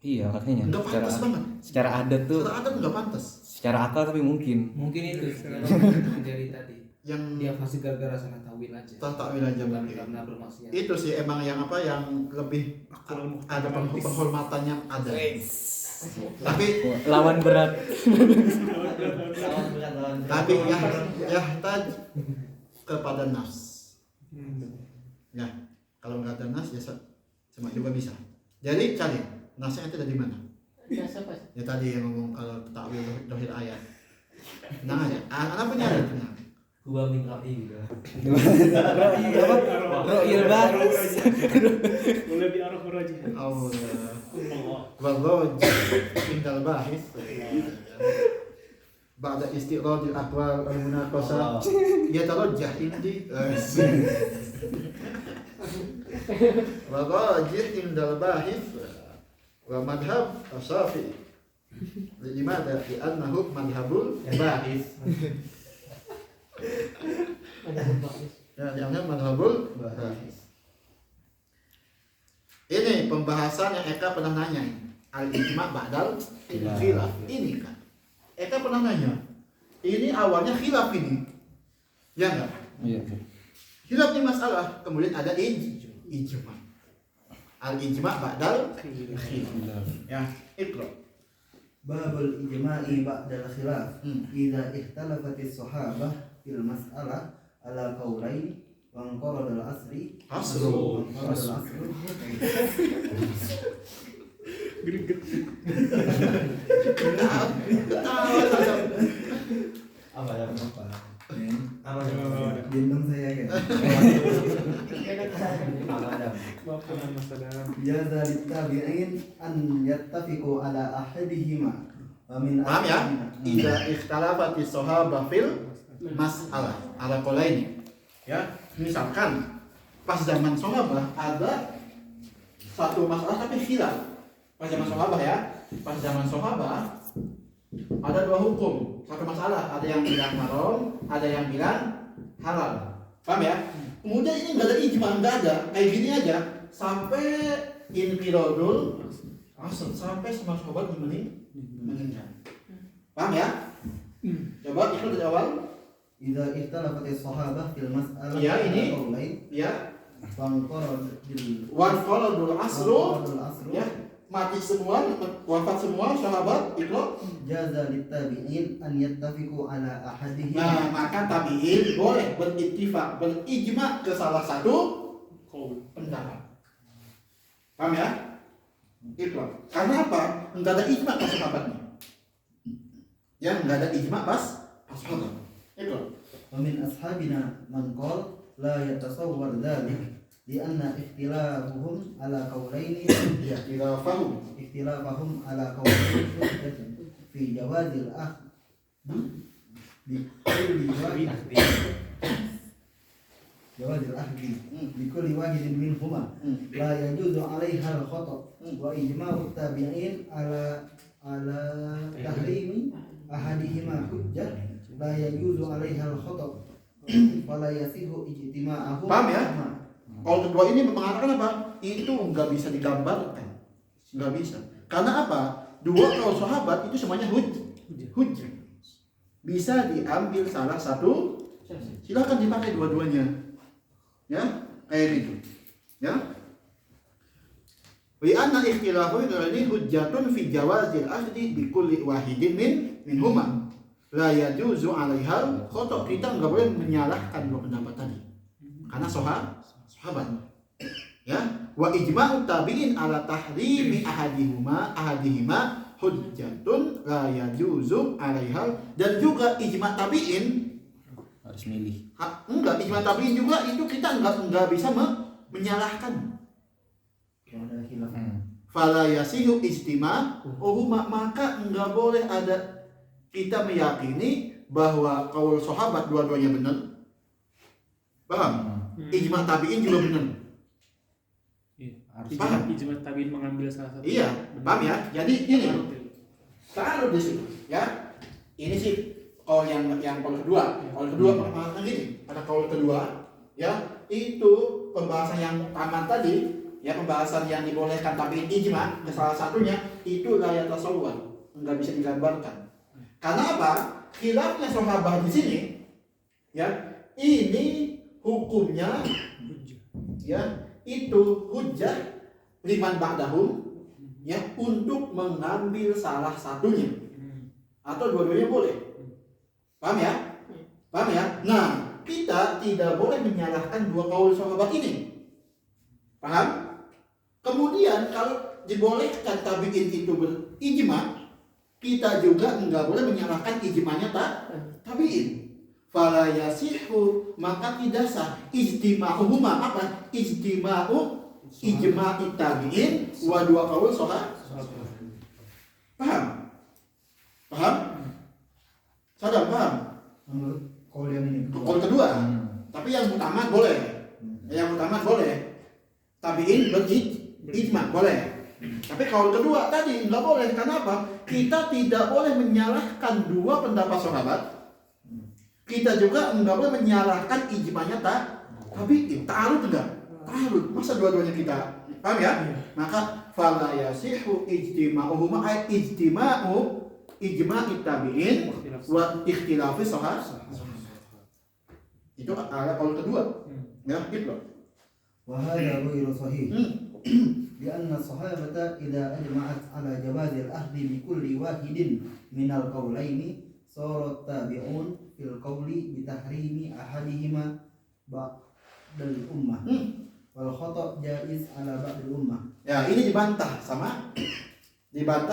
Iya, makanya. Enggak pantas banget. Secara adat tuh, Secara adat enggak pantas. secara akal tapi mungkin. Mungkin itu yang terjadi tadi. Yang Dia fasik gara-gara salah tawil aja. takwil aja Bukan mungkin. karena bermaksiat. Itu sih emang yang apa yang lebih ada penghormatan yang ada. Tapi Lawan berat. Lawan berat. tapi ya tadi kepada nafs. Ya, kalau nggak ada nas ya sama juga bisa. Jadi cari nasnya itu dari mana? Nasa pas. Ya tadi yang ngomong kalau takwil dohir ayat. Tenang aja. Anak punya ada tenang. Gua min ra'i gitu. Ro'il baris. Boleh diarah aja. Allah. Wallahu indal bahis. Ba'da istiqradil aqwal al-munaqasah yatarajjah indi Wajih indal bahis wa madhab asyafi'i. Limada li'annahu madhabul bahis. Ya, yang madhabul bahis. Ini pembahasan yang Eka pernah nanya. Al-ijma' ba'dal khilaf. Ini kan Eka pernah nanya. Ini awalnya khilaf ini. Ya enggak? Iya. Khilaf ini masalah, kemudian ada ijma. Al-ijma' ba'dal khilaf. Ya, ikra. Babul ijma'i ba'dal khilaf. Idza ikhtalafatis sahabah fil mas'alah ala qaulain wa anqaradal asri Asru. anqaradal asru Ketawa saja. Adam. Bapak masa dalam. Jaza littabi'in an yattafiqu ala ahadihima wa min Paham ya? ashabina. Idza ikhtalafati sahabah fil mas'alah ala qolaini. Ya, misalkan pas zaman sahabah ada satu masalah tapi khilaf. Pas zaman sahabah ya, pas zaman sahabah ada dua hukum, satu masalah, ada yang bilang haram, ada yang bilang halal. Paham ya? Kemudian ini nggak ada ijma, nggak ada, kayak gini aja sampai inqiradul asal, sampai semua sahabat meninggal. Paham ya? Coba itu dari awal. Idza ikhtalafati sahabah fil mas'alah Iya, ini. qaulain Ya, fanqaradul wanqaladul asru, asru ya, mati semua, wafat semua sahabat itu. jaza littabi'in an yattafiqu ala ahadihima. Nah, maka tabi'in boleh berittifaq, berijma ke salah satu pendapat. Paham ya? Itu. Karena apa? Enggak ada ijma pas sahabatnya. Ya, enggak ada ijma pas sahabat. Itu. Wa min ashabina man qala la yatasawwar dhalik lianna ikhtilafuhum ala qawlaini Ya, tidak paham. ikhtilafahum ala qawlaini hujjatun fi jawazil bi kulli wahid jawazil ahdi bi kulli wahidin minhuma la yajuzu 'alaiha al-khata' wa ijma'u tabi'in ala tahrimi ahadihima hujjah la yajuzu 'alaiha al-khata' fala yasihu ijtima'ahum. Paham ya? Kalau kedua ini mengatakan apa? Itu nggak bisa digambarkan, nggak bisa. Karena apa? Dua kaul sahabat itu semuanya hujjah. Bisa diambil salah satu, silakan dipakai dua-duanya. Ya, kayak gitu. Ya. Wa anna ikhtilafu ini hujjatun fi jawazil ahdi bi kulli wahidin minhuma. La yajuzu 'alaihal khata'. Kita nggak boleh menyalahkan dua pendapat tadi. Karena sahabat. Ya, wa ijma'u tabi'in ala tahrimi ahadihima hujjatun la yajuzu 'alaihal, dan juga ijma' tabi'in Harus milih. enggak, ijma' tabi'in juga itu kita enggak bisa menyalahkan. Kalau ada khilaf Fala yasihu ijtima'uhuma, maka enggak boleh ada kita meyakini bahwa kaul sahabat dua-duanya benar. Paham? Ijma' tabi'in juga benar. Harus Paham? Ijma tabiin mengambil salah satu. Iya, paham ya? Jadi ini taruh di situ, ya. Ini sih kaul yang kaul kedua. Kaul kedua mengatakan gini, ada kaul kedua, ya. Itu pembahasan yang tamat tadi, ya, pembahasan yang dibolehkan tabi'in ijma' ke salah satunya itu la yatasawwar, enggak bisa digambarkan. Karena apa? Khilafnya sahabat di sini, ya, ini hukumnya, ya, itu hujjah liman ba'dahum, ya, untuk mengambil salah satunya atau dua-duanya boleh. Paham ya? Paham ya? Nah, kita tidak boleh menyalahkan dua kaul sahabat ini. Paham? Kemudian kalau dibolehkan tabi'in itu berijma', kita juga enggak boleh menyalahkan ijma'nya tabi'in. Fala yasihu, maka tidak sah ijtima'uhuma, apa? Ijtima'u ijma'i tabi'in wa dua kaul sahabat. Paham? Paham? Sadar paham? menurut kaul yang ini Kaul kedua. Tapi yang utama boleh. Yang utama boleh. Tabi'in berijma' boleh. Tapi kaul kedua tadi nggak boleh. Kenapa? Kita tidak boleh menyalahkan dua pendapat sahabat. Kita juga nggak boleh menyalahkan ijma'nya tabi'in. Ta'arud enggak? Ta'arud. Masa dua-duanya kita? Paham ya? Maka fala yasihu ijtima'uhuma ay ijtima'u ijma'i tabi'in wa ikhtilafi sahabat. Itu ada kaul kedua. Ya, gitu. wa hadha ghairu sahih لأن الصحابة إذا أجمعت على جواز الأخذ بكل واحد من القولين صار التابعون في القول بتحريم أحدهما بعد الأمة والخطأ جائز على بعض الأمة. Ya, ini dibantah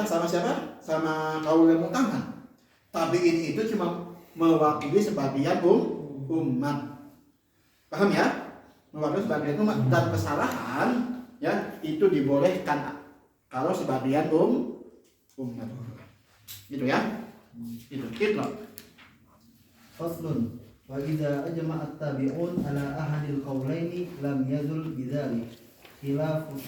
sama siapa? Sama kaul yang utama. Tabi'in itu cuma mewakili sebagian umat. Paham ya? mewakili sebagian umat, dan kesalahan ya itu dibolehkan kalau sebagian umat. Gitu ya. Itu. Faslun wa idza ajma'a at-tabi'un ala ahadil qawlaini lam yazul bidzalik khilafu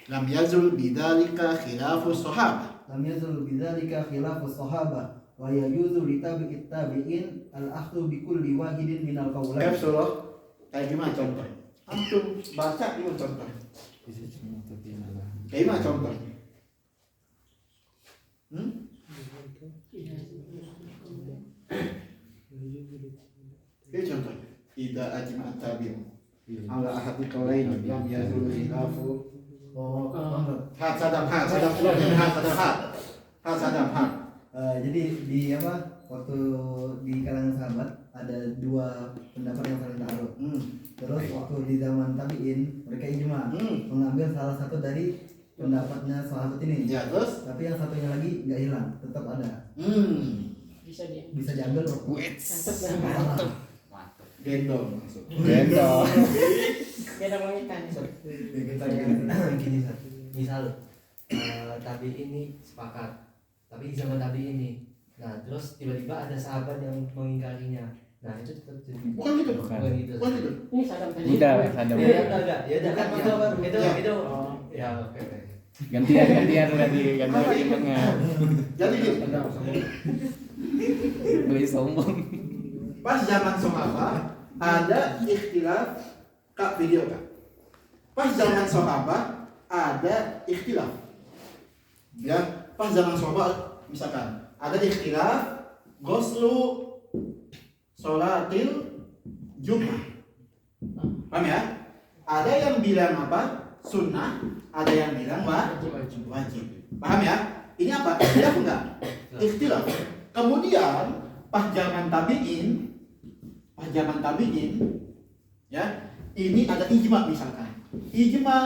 Lam yazul bidzalika khilafus sahabah. lam yazul bidzalika khilafu sahabah wa yajuzu li tabi'it tabi'in al-akhdhu bi kulli wahidin minal qawlain. Surah kayak gimana contoh? Antum baca dulu contoh. Kayak gimana contoh? Ini contohnya. Idza ajma'a tabi'un ala ahadi qawlain lam yazul khilafu. Hadsadam. Jadi di waktu di kalangan sahabat ada dua pendapat yang saling taruh. Terus waktu di zaman tabiin mereka ijma mengambil salah satu dari pendapatnya sahabat ini. Ya, terus Tapi yang satunya lagi nggak hilang, tetap ada. bisa Diambil. mantap gendong masuk. Gendong. beda wangitan. Gini Misal tabi ini sepakat, tapi di zaman tabi ini, nah terus tiba-tiba ada sahabat yang mengingkarinya, nah itu tetap jadi Bukan gitu. bukan gitu. Bukan gitu. Ini sadam tadi. Udah, sadam. Ya enggak, ya udah kan itu Ya. itu ya oke. Gantian ingatnya. Jadi gini, Beli sombong. pas zaman sahabat ada ikhtilaf kak video kak. Pas zaman sahabat ada ikhtilaf. Ya, pas zaman sahabat misalkan ada ikhtilaf ghuslu sholatil Jumat. Paham ya? Ada yang bilang apa? Sunnah, ada yang bilang wajib. Paham ya? Ini apa? Ikhtilaf enggak? Ikhtilaf. Kemudian pas zaman tabi'in ya, ini ada ijma misalkan. Ijma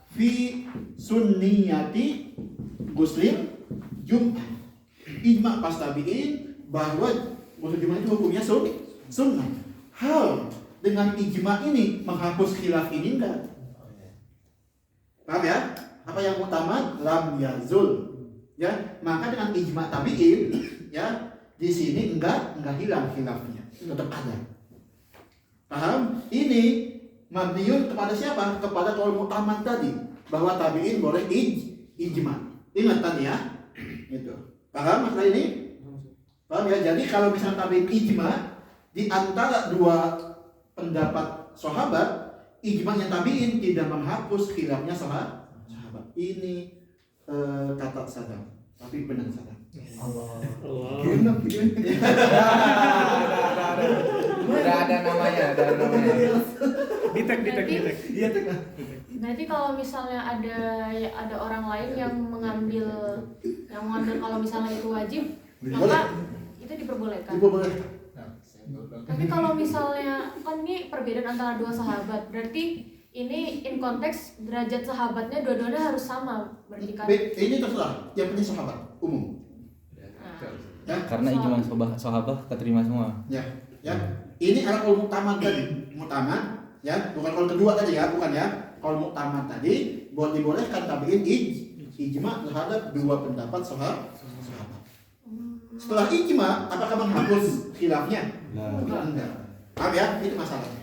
fi sunniyati muslim Jumat. Ijma pas tabi'in bahwa ghusl Jumat itu hukumnya sunnah. Hal dengan ijma ini menghapus khilaf ini enggak? Paham ya? Apa yang utama? Lam yazul. Ya, maka dengan ijma tabi'in ya, di sini enggak hilang khilafnya, tetap ada. Paham? Ini mabniun kepada siapa? Kepada qaul mu'tamad tadi, bahwa tabi'in boleh ijma. Ingat tadi ya. Gitu. Paham masalah ini? Paham ya? Jadi kalau misalnya tabi'in ijma di antara dua pendapat sahabat, ijma'nya tabi'in tidak menghapus khilafnya sahabat. Ini kata sadam, tapi benar sadam. Udah ada namanya. Ditek. Nanti kalau misalnya ada orang lain yang mengambil kalau misalnya itu wajib, maka itu diperbolehkan. Tapi kalau misalnya kan ini perbedaan antara dua sahabat, berarti ini in konteks derajat sahabatnya dua-duanya harus sama, berarti kan? Ini terserah, yang penting sahabat umum. Ya, Karena ijma sahabat keterima semua. ya. Ini adalah qaul mu'tamad tadi, mu'tamad, ya, bukan qaul kedua tadi ya, bukan ya. Qaul mu'tamad tadi dibolehkan tabi'in ijma terhadap dua pendapat sahabat. Setelah ijma, apakah menghapus khilafnya? Enggak. Paham ya? Itu masalahnya.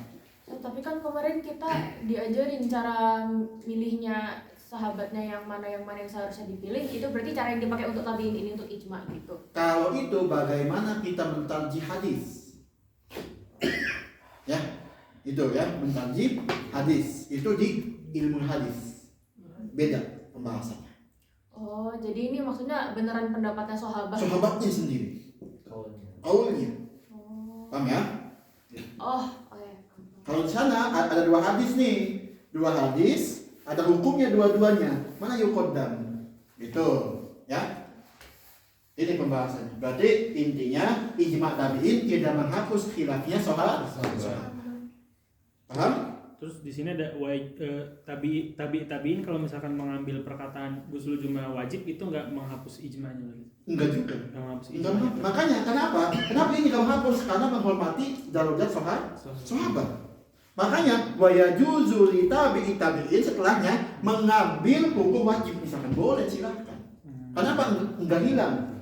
Tapi kan kemarin kita diajarin cara milihnya sahabatnya yang mana yang seharusnya dipilih, itu berarti cara yang dipakai untuk tabiin ini untuk ijma gitu. Kalau itu bagaimana kita mentarjih hadis? Ya, itu ya, mentarjih hadis. Itu di ilmu hadis. Beda pembahasannya. Oh, jadi ini maksudnya beneran pendapatnya sahabat. Sahabatnya sendiri. Qaulnya. Paham ya? Oh, ya. Kalau di sana ada dua hadis nih. Dua hadis, ada hukumnya dua-duanya. Mana yuqaddam? Gitu, ya. Ini pembahasannya. Berarti intinya ijma tabi'in tidak menghapus khilafnya sahabat. Paham? Terus di sini ada tabiin kalau misalkan mengambil perkataan ghusl Jumat wajib itu nggak menghapus ijma'nya lagi. Enggak juga. Nggak menghapus Enggak, ijma'nya. makanya kenapa? Kenapa ini kamu hapus? Karena menghormati darajat sahabat. Makanya wa yajuzu li tabi'i tabi'in setelahnya mengambil hukum wajib, misalkan boleh, silahkan. Kenapa enggak hilang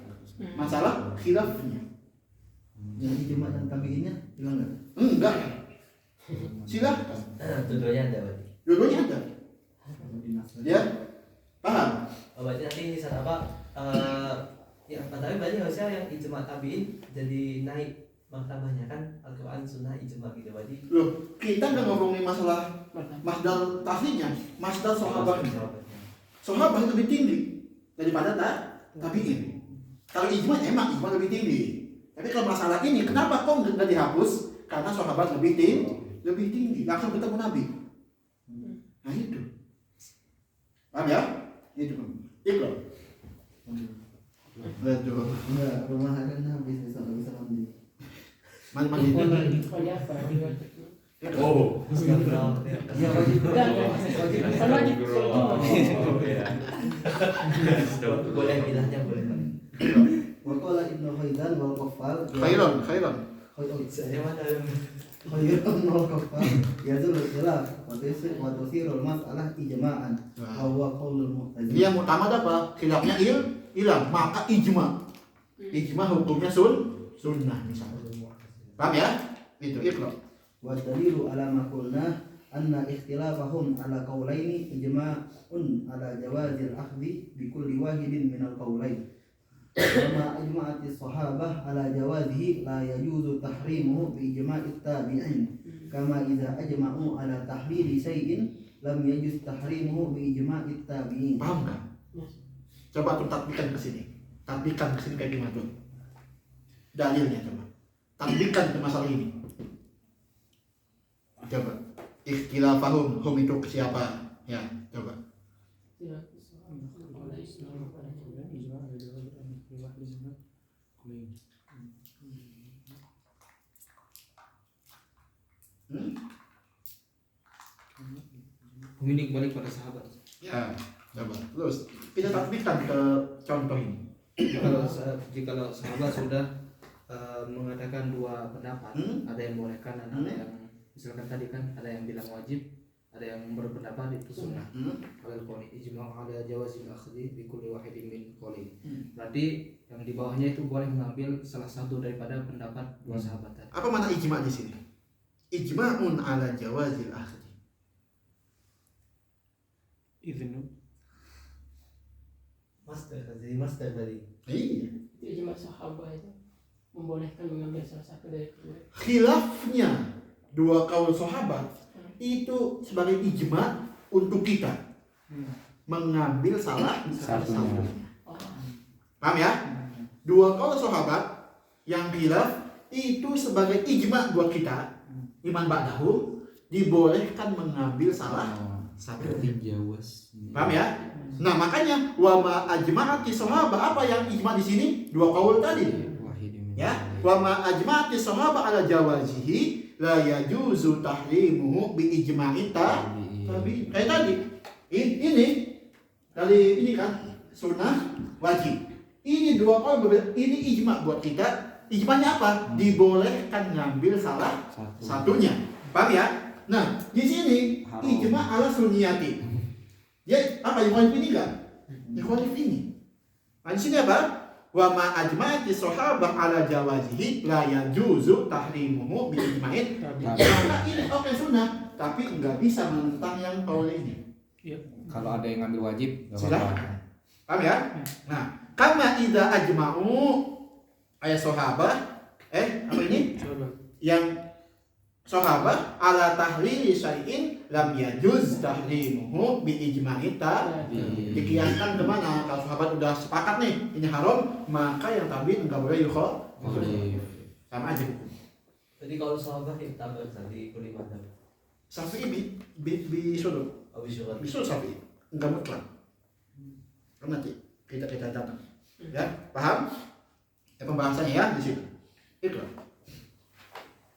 masalah khilafnya? Jadi ijma dan tabi'innya hilang nggak? Enggak. Silahkan. Tujuannya ada berarti. Dua-duanya ada. Ya. Paham? Berarti nanti ini saat apa? Ya, tapi berarti harusnya yang ijma tabiin jadi naik martabahnya kan Al-Quran sunnah ijma gitu berarti. Loh, kita nggak ngomongin masalah masdar taslinya, masdar sahabatnya. Sahabat lebih tinggi daripada tabiin. Kalau ijma emang ijma lebih tinggi. Tapi kalau masalah ini kenapa kok nggak dihapus? Karena sahabat lebih tinggi. Langsung ketemu Nabi. Nah itu. Paham ya? Itu. Itu. Betul. Enggak, rumah kan habis besok nggak bisa mandi. Mandi itu. Mandi apa? Oh. Iya wajib. Wajib. Boleh bilahnya boleh. Waqala Ibnu Khaidan wal Qaffal. Khairan. Saya mana? Khairan wal Qaffal. Yazul khilaf wa tusirul mas'alah ijma'an. Wa huwa qaulul mu'tazili. Dia mutamad apa? Khilafnya hilang, maka ijma. Ijma hukumnya sunnah misalnya. Paham ya? Itu ikhlas. Wa dalilu ala ma qulna anna ikhtilafahum ala qawlaini ijma'un ala jawazil akhdhi bi kulli wahidin min al qawlain. Wa ajma'ati sahabah ala jawazihi la yajuzu tahrimuhu bi ijma'it tabi'in. Kama idza ajma'u ala tahlili syai'in lam yajuz tahrimuhu bi ijma'it tabi'in. Paham kan? Coba tuh tatbikan ke sini. Tatbikan ke sini kayak gimana tuh? Dalilnya coba. Tatbikan ke masalah ini. Coba. Ikhtilafahum, hum itu ke siapa? Ya, coba. Ini balik pada sahabat. Ya, coba. Terus kita tatbikan ke contoh ini. Jikalau sahabat sudah mengadakan dua pendapat, ada yang bolehkan dan ada yang misalkan tadi kan ada yang bilang wajib, ada yang berpendapat itu sunnah. Kalau qoli ijma' ala jawazil akhdhi bi kulli wahidin min qoli. Berarti yang di bawahnya itu boleh mengambil salah satu daripada pendapat dua sahabat tadi. Apa makna ijma' di sini? Ijma'un ala jawazil akhdhi. Izinu. Master tadi. Iya. Itu ijma sahabat itu membolehkan mengambil salah satu dari kedua. Khilafnya dua kaul sahabat itu sebagai ijma untuk kita mengambil salah satunya. Paham ya? Dua kaul sahabat yang khilaf itu sebagai ijma buat kita iman ba'dahu dibolehkan mengambil salah satu. Paham ya? Nah makanya wa ma ajma'ati sahabat, apa yang ijma di sini? Dua kaul tadi. Ya, wa ma ajma'ati sahabat ala jawazihi la yajuzu tahrimuhu bi ijma'i tabi'in. Kayak tadi. Ini dari ini kan sunnah wajib. Ini dua kaul berbeda. Ini ijma buat kita. Ijma'nya apa? Dibolehkan ngambil salah satunya. Paham ya? Nah, di sini ijma ala sunniyati. Ya, apa yang wajib ini enggak? Yang wajib ini. Nah, di sini apa? Wa ma ajma'ati sahabah ala jawazihi la yajuzu tahrimuhu bi ijma'in. Karena ini oke sunnah, tapi enggak bisa menentang yang kaul ini. Kalau ada yang ngambil wajib, nggak Silakan. apa-apa. Paham ya? Nah, kama idza ajma'u ayat sahabah apa ini? Yang sahabat ala tahlili syai'in lam yajuz tahrimuhu bi ijma'i dikiaskan kemana? Kalau sahabat udah sepakat nih ini haram, maka yang tabi'in enggak boleh sama aja. Jadi kalau sahabat kita tambah tadi kuliah madhab. Syafi'i bisul Syafi'i enggak mutlak. Kan nanti kita datang. Ya, paham? Ya, pembahasannya ya di situ. Itu.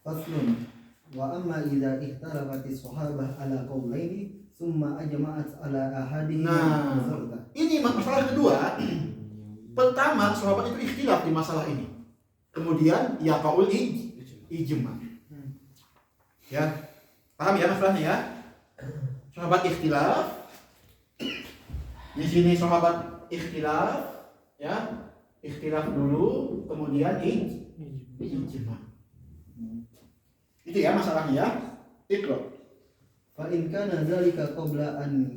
Faslun. Wa amma idza ikhtalafati sahabah ala qawlaini summa ajma'at ala ahadihi. Nah, ini masalah kedua. Pertama, sahabat itu ikhtilaf di masalah ini. Kemudian ya qaul ijma. Ya. Paham ya masalahnya ya? Sahabat ikhtilaf. Di sini sahabat ikhtilaf, ya. Ikhtilaf dulu, kemudian ijma. Itu ya masalahnya ya. Iqra. Fa in kana dzalika qabla an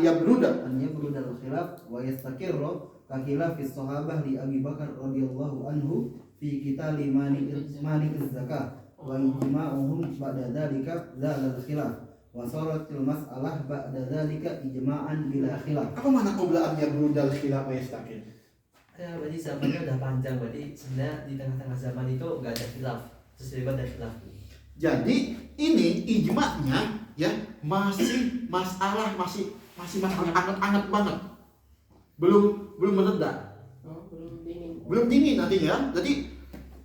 Yabruda. al-khilaf wa yastakirra ka khilafis sahabah li Abi Bakar radhiyallahu anhu fi qitali mani zakah wa ijma'uhum ba'da dzalika dzal al-khilaf wa saratil mas'alah ba'da dzalika ijma'an bila khilaf. Apa makna qabla an yabruda al-khilaf wa yastakir? Ya, berarti zamannya udah panjang, berarti sebenarnya di tengah-tengah zaman itu nggak ada khilaf, terus tiba ada khilaf. Jadi ini ijma'nya ya masih masalah masih anget-anget banget. Belum mereda. Oh, belum dingin. Belum dingin nantinya. Jadi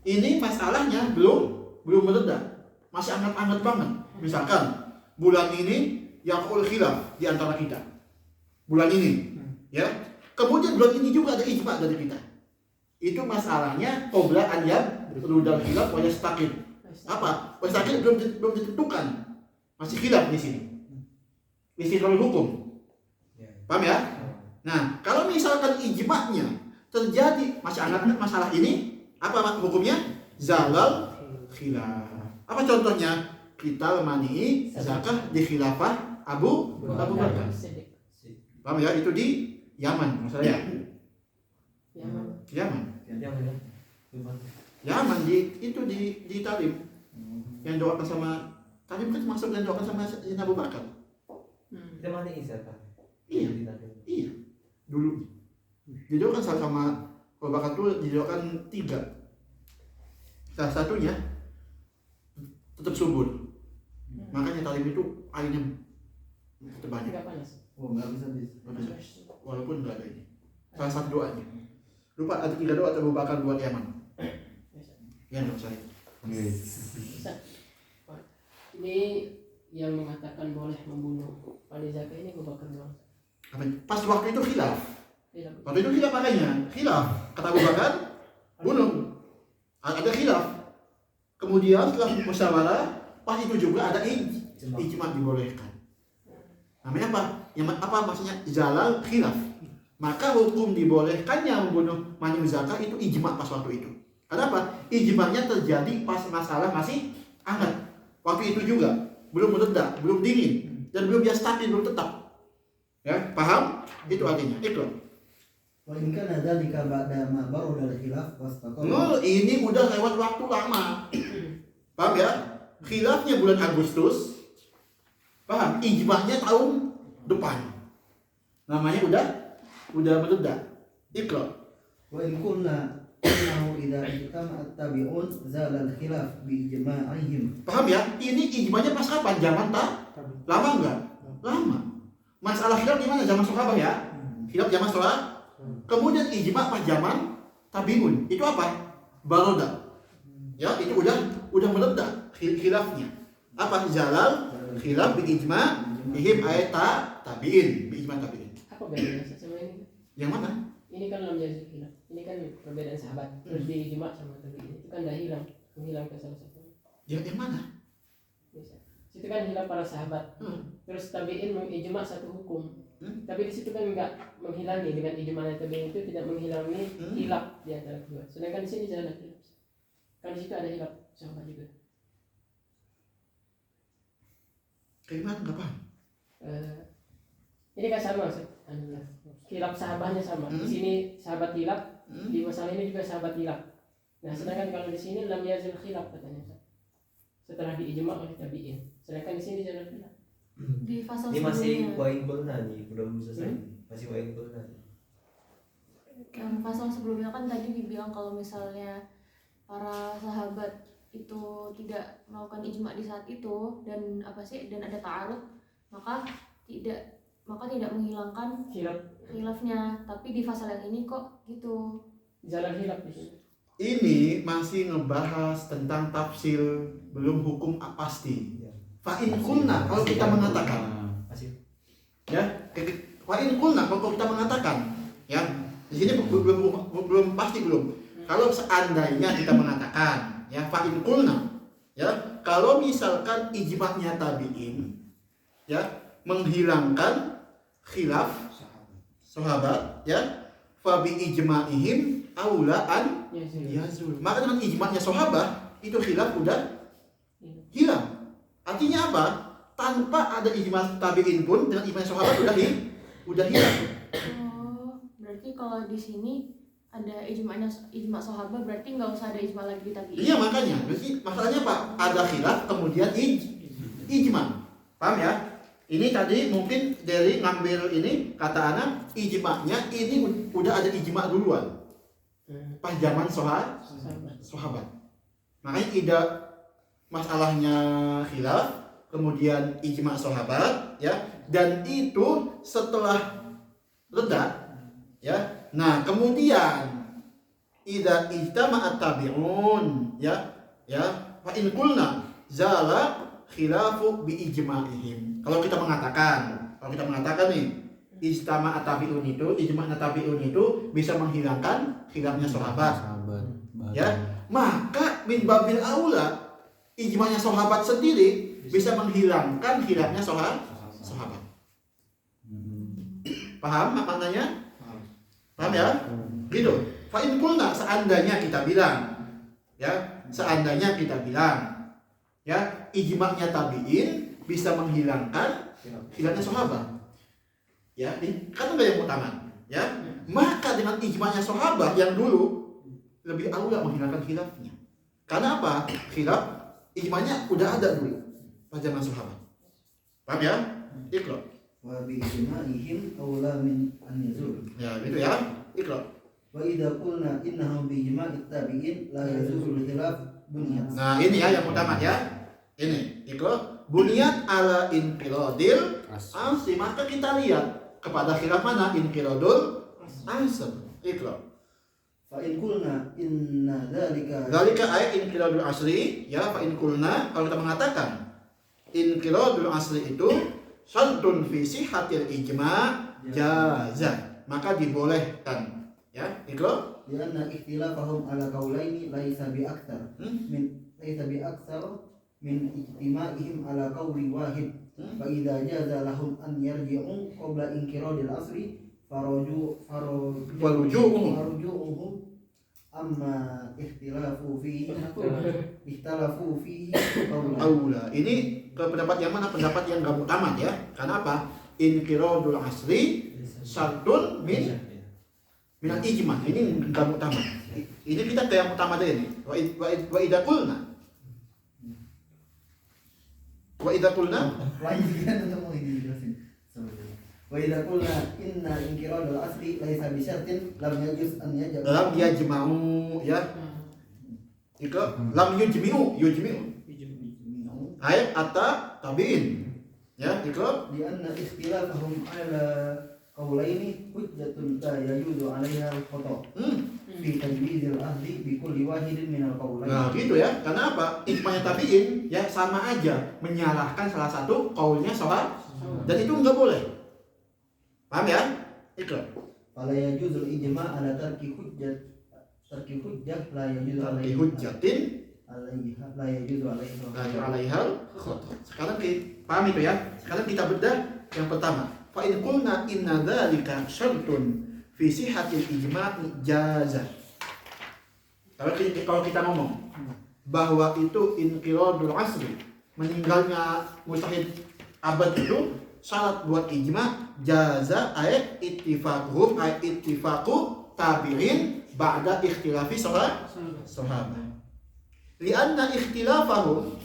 ini masalahnya belum mereda. Masih anget-anget banget. Misalkan bulan ini yaqul khilaf di antara kita. Bulan ini ya. Kemudian bulan ini juga ada ijma dari kita. Itu masalahnya qabla an yabruda khilaf wa yastaqim. Apa? Yastaqim belum ditentukan. Masih khilaf di sini. Istilah hukum. Paham ya? Nah, kalau misalkan ijma'nya terjadi masih hangat masalah ini, apa hukumnya? Zalal khilaf. Apa contohnya? Kita mani zakah di khilafah Abu Bakar. Paham ya? Itu di Yaman masalahnya. Yaman di Talim. Yang doakan sama Talim kan masuk dan doakan sama Abu Bakar. Kita mana zakat? Iya. Dulu didoakan sama Abu Bakar tuh didoakan 3. Salah satunya tetap subur. Makanya Talim itu airnya tetap banyak. Enggak panas. Oh, enggak bisa Walaupun enggak ada ini. Salah satu doanya. Lupa ada 3 doa Abu Bakar buat Yaman. Ya enggak usah. Ini yang mengatakan boleh membunuh wali zakah ini Abu Bakar doang. Pas waktu itu khilaf. Iya. Waktu itu khilaf makanya. Khilaf. Kata Abu Bakar bunuh. Ada khilaf. Kemudian setelah musyawarah, pas itu juga ada ijma dibolehkan. Namanya apa? Apa maksudnya? Zalal khilaf. Maka hukum dibolehkannya membunuh mani zakah itu ijma pas waktu itu. Kenapa? Ijma'nya terjadi pas masalah masih hangat. Waktu itu juga belum mereda, belum dingin, dan belum yastakin, belum tetap. Ya, paham? Itu artinya. Ikhlas. Wa in kana dzalika ba'da ma barada al-khilaf wastaqarra. Ini udah lewat waktu lama. Paham ya? Khilafnya bulan Agustus. Paham? Ijma'nya tahun depan. Namanya udah mereda. Ikhlas. Wa in kunna innahu idza ijtama'at tabi'un zala al-khilaf bi ijma'ihim. Paham ya? Ini ijma'nya pas kapan? Zaman lama enggak? Lama. Masalah khilaf di mana? Zaman sahabat ya? Khilaf zaman sahabat. Kemudian ijma' pas zaman tabi'un. Itu apa? Baroda. Ya, itu udah mereda khilafnya. Apa? Zalal khilaf bi ijma'ihim ayata tabi'in, bi ijma' tabi'in. Apa bedanya sama ini? Yang mana? Ini kan lam yazid khilaf. Ini kan perbedaan sahabat. Terus di ijma' sama tabi'in. Itu kan dah menghilangkan salah satu. Yang mana? Bisa. Situ kan hilang para sahabat. Terus tabi'in ijma' satu hukum. Tapi di situ kan enggak menghilangi dengan ijma' tabi'in itu tidak menghilangi khilaf di antara kedua. Sedangkan di sini jangan khilaf. Kan di situ ada khilaf sahabat juga. Kayak mana? Enggak paham. Ini kan sama, khilaf sahabatnya sama. Di sini sahabat khilaf, di masalah ini juga sahabat khilaf. Nah, sedangkan kalau di sini lam yazil khilaf katanya. Setelah diijma' oleh tabi'in. Sedangkan di sini jangan khilaf. Di pasal Ini masih sebelumnya. wain kulna nih, belum selesai. Masih wain kulna. Yang pasal sebelumnya kan tadi dibilang kalau misalnya para sahabat itu tidak melakukan ijma di saat itu dan ada ta'arud, maka tidak menghilangkan khilafnya. Tapi di pasal yang ini kok gitu. Jalan khilaf di sini. Ini masih ngebahas tentang tafsir, belum hukum pasti. Fa'in kulna kalau kita mengatakan, ya, fa'in kulna kalau kita mengatakan, ya, di sini belum pasti belum. Kalau seandainya kita mengatakan, ya, fa'in kulna, ya, kalau misalkan ijma'nya tabi'in ya menghilangkan khilaf sahabat ya, fa bi ijma'ihim aulaan yazul. Maka dengan ijma'nya sahabat itu khilaf udah hilang. Artinya apa? Tanpa ada ijma' tabi'in pun dengan ijma' sahabat udah hilang. Oh, berarti kalau di sini ada ijma sahabat, berarti nggak usah ada ijma lagi di tabi'in. Iya, makanya. Berarti masalahnya apa? Ada khilaf kemudian ijma'. Paham ya? Ini tadi mungkin dari ngambil ini kata anak ijma'nya ini udah ada ijma' duluan. Pas zaman sahabat. Makanya tidak masalahnya khilaf kemudian ijma' sahabat ya, dan itu setelah reda ya. Nah, kemudian idza ijtama'at tabi'un ya fa in qulna zala khilafu bi ijma'ihim. Kalau kita mengatakan nih ijtama'at tabi'un itu, ijma'na tabi'un itu bisa menghilangkan khilafnya sahabat. Ya, maka min babil aula ijma'nya sahabat sendiri bisa menghilangkan khilafnya sahabat. Paham maknanya? Paham ya? Gitu. Fa in qulna, seandainya kita bilang ya ijma'nya tabi'in bisa menghilangkan khilafnya sahabat. Ya, ini kan enggak yang utama, ya. Maka dengan ijma'nya sahabat yang dulu lebih aula menghilangkan khilafnya. Karena apa? Khilaf ijma'nya udah ada dulu pada zaman sahabat. Paham ya? Iqra. Wa bi ijma'ihim aula min an yazul. Ya, gitu ya. Iqra. Wa idza qulna innahu bi ijma'it tabi'in la yazul khilaf bunyat. Nah, ini ya yang utama ya. Ini, Iqra. Bunyat ala inqiradil asli. Maka kita lihat kepada khilaf mana? Inqiradul asl. Iqra. Fa in qulna inna dzalika Ayat inqiradul asli ya, fa in qulna, kalau kita mengatakan inqiradul asli itu syartun fi sihhatil ijma' jaza, maka dibolehkan ya. Iqra. lianna ikhtilafahum ala qaulaini laisa bi aktsar min ijtima'ihim ala qauli wahid. Fa idza jaza lahum an yarji'u qabla inqiradil asri farujuhum amma ikhtalafu fihi Aula. Ini pendapat yang mana? Pendapat yang gak mutamat ya. Karena apa? Inqiradul asli syartun minal ijma'. Ini gak mutamat. Ini kita ke yang mutamat ini. Wa idza qulna lanjutkan untuk mau ini jelasin. Wa idza qulna inna inqiradul asli laisa bi syartin lam yajuz an yajma'u ya. Itu lam yujmi'u ayat atta tabi'in ya. Itu di anna ikhtilafahum ala qaulaini hujjatun la yajuzu 'alaiha al-khata' fi tajwizil ahli bi kulli wahidin min al-qaulaini. Nah, gitu ya. Karena apa? Ijma'nya tabi'in ya sama aja menyalahkan salah satu qaulnya sahabat, dan itu enggak boleh. Paham ya? Itu. Fala yajuzul ijma' ala tarki hujjah la yajuzu 'alaihi hujjatin la yajuzu 'alaiha. Sekarang paham itu ya. Sekarang kita bedah yang pertama. Fa in qulna inna dzalika syartun fi sihhatil ijma' jaza. Kalau kita ngomong bahwa itu inqiradul asri, meninggalnya mujtahid abad itu syarat buat ijma' jaza ayat ittifaquhum ayat ittifaqu tabi'in ba'da ikhtilafi sahabat. Lianna ikhtilafahum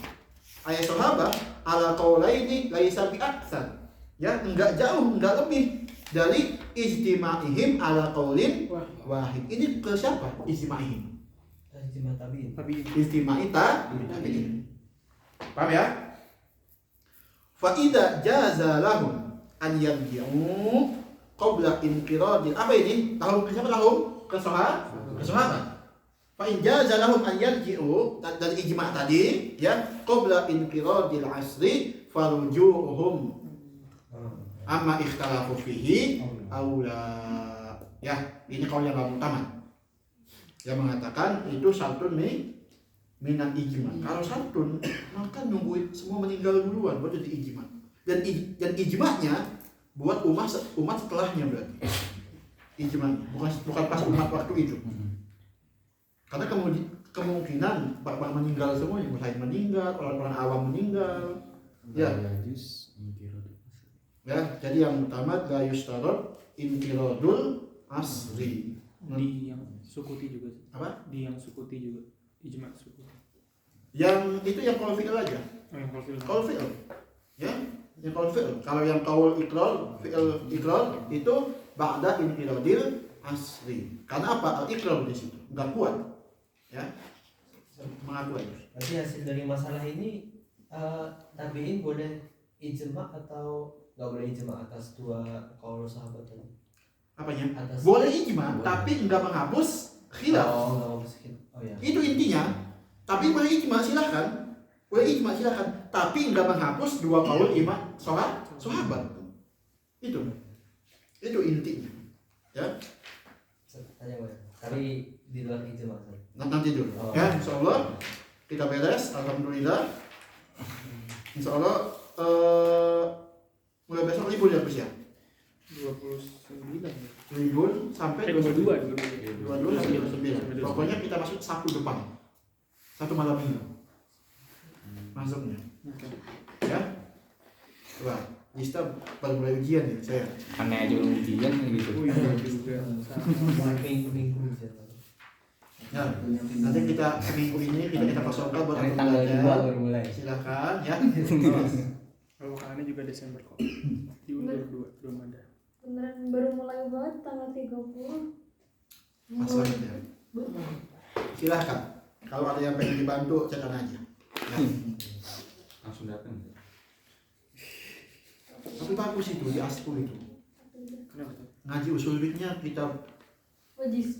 ayat sahabat ala qaulaini laisa bi aktsar. Ya, enggak jauh, enggak lebih dari ijtima'ihim ala qaulin wahid. Ini ke siapa? Ijtima'ihim. Ijtima'i tabi'in. Paham ya? Fa idza jaza lahum an yarji'u qabla inqiradil. Apa ini? Lahum ke siapa lahum? Ke sahabat. Fa in jaza lahum an yarji'u dari ijma' tadi ya, qabla inqiradil asri farujuhum amma ikhtalafu fihi aula. Ya, ini kaul yang utama yang mengatakan itu syartun minan ijma. Kalau santun maka nunggu semua meninggal duluan baru jadi ijma. Dan ijma'nya buat umat setelahnya berarti. Ijma'nya bukan pas umat waktu itu. Karena kemungkinan bapak meninggal semuanya, Muhammad meninggal, orang-orang awam meninggal. Ya. Ya, jadi yang pertama la yustarad infiradul asri. Di yang Sukuti juga sih. Apa? Di yang Sukuti juga. Ijma Sukuti. Yang itu yang qaul fi'il aja. Oh, yang Qaul fi'il. Qaul fi'il. Ya, yang qaul fi'il. Kalau yang qaul iqrar, fi'il iqrar itu ba'da infiradil asri. Karena apa? Al-iqrar di situ. Enggak kuat. Ya. Mengaku aja. Berarti hasil dari masalah ini tabiin boleh ijma atau nggak boleh ijma atas dua kaul sahabat tadi? Apanya? Atas Boleh ijma, tapi enggak menghapus khilaf. Oh ya. Itu intinya. Tapi boleh ijma silahkan. Boleh ijma silahkan. Tapi enggak menghapus dua kaul imam sahabat. Itu intinya. Ya. Tanya gue. Tapi di luar ijma. Nanti dulu. Oh. Ya, insyaallah kita beres. Alhamdulillah. Insyaallah mulai besok libur ya Gus ya. 29 ya. Libur sampai 22. 22 sampai 29. Pokoknya kita masuk Sabtu depan. Satu malam minggu. Masuknya. Oke. Ya. Coba, Dista baru mulai ujian nih saya. Aneh aja belum ujian gitu. Oh iya juga. Minggu aja. Ya, nanti kita minggu ini kita kosongkan buat Hari untuk tanggal 2 belajar. baru mulai. Silakan ya. Kalau kanannya juga Desember kok. Diundur 2 belum ada. Beneran baru mulai banget tanggal 30. Masalahnya. Silakan. Kalau ada yang pengen dibantu cetak aja. Ya. Langsung datang. Tapi bagus itu di Aspul itu. Kenapa tuh? Ngaji usul fikihnya kita Wajis.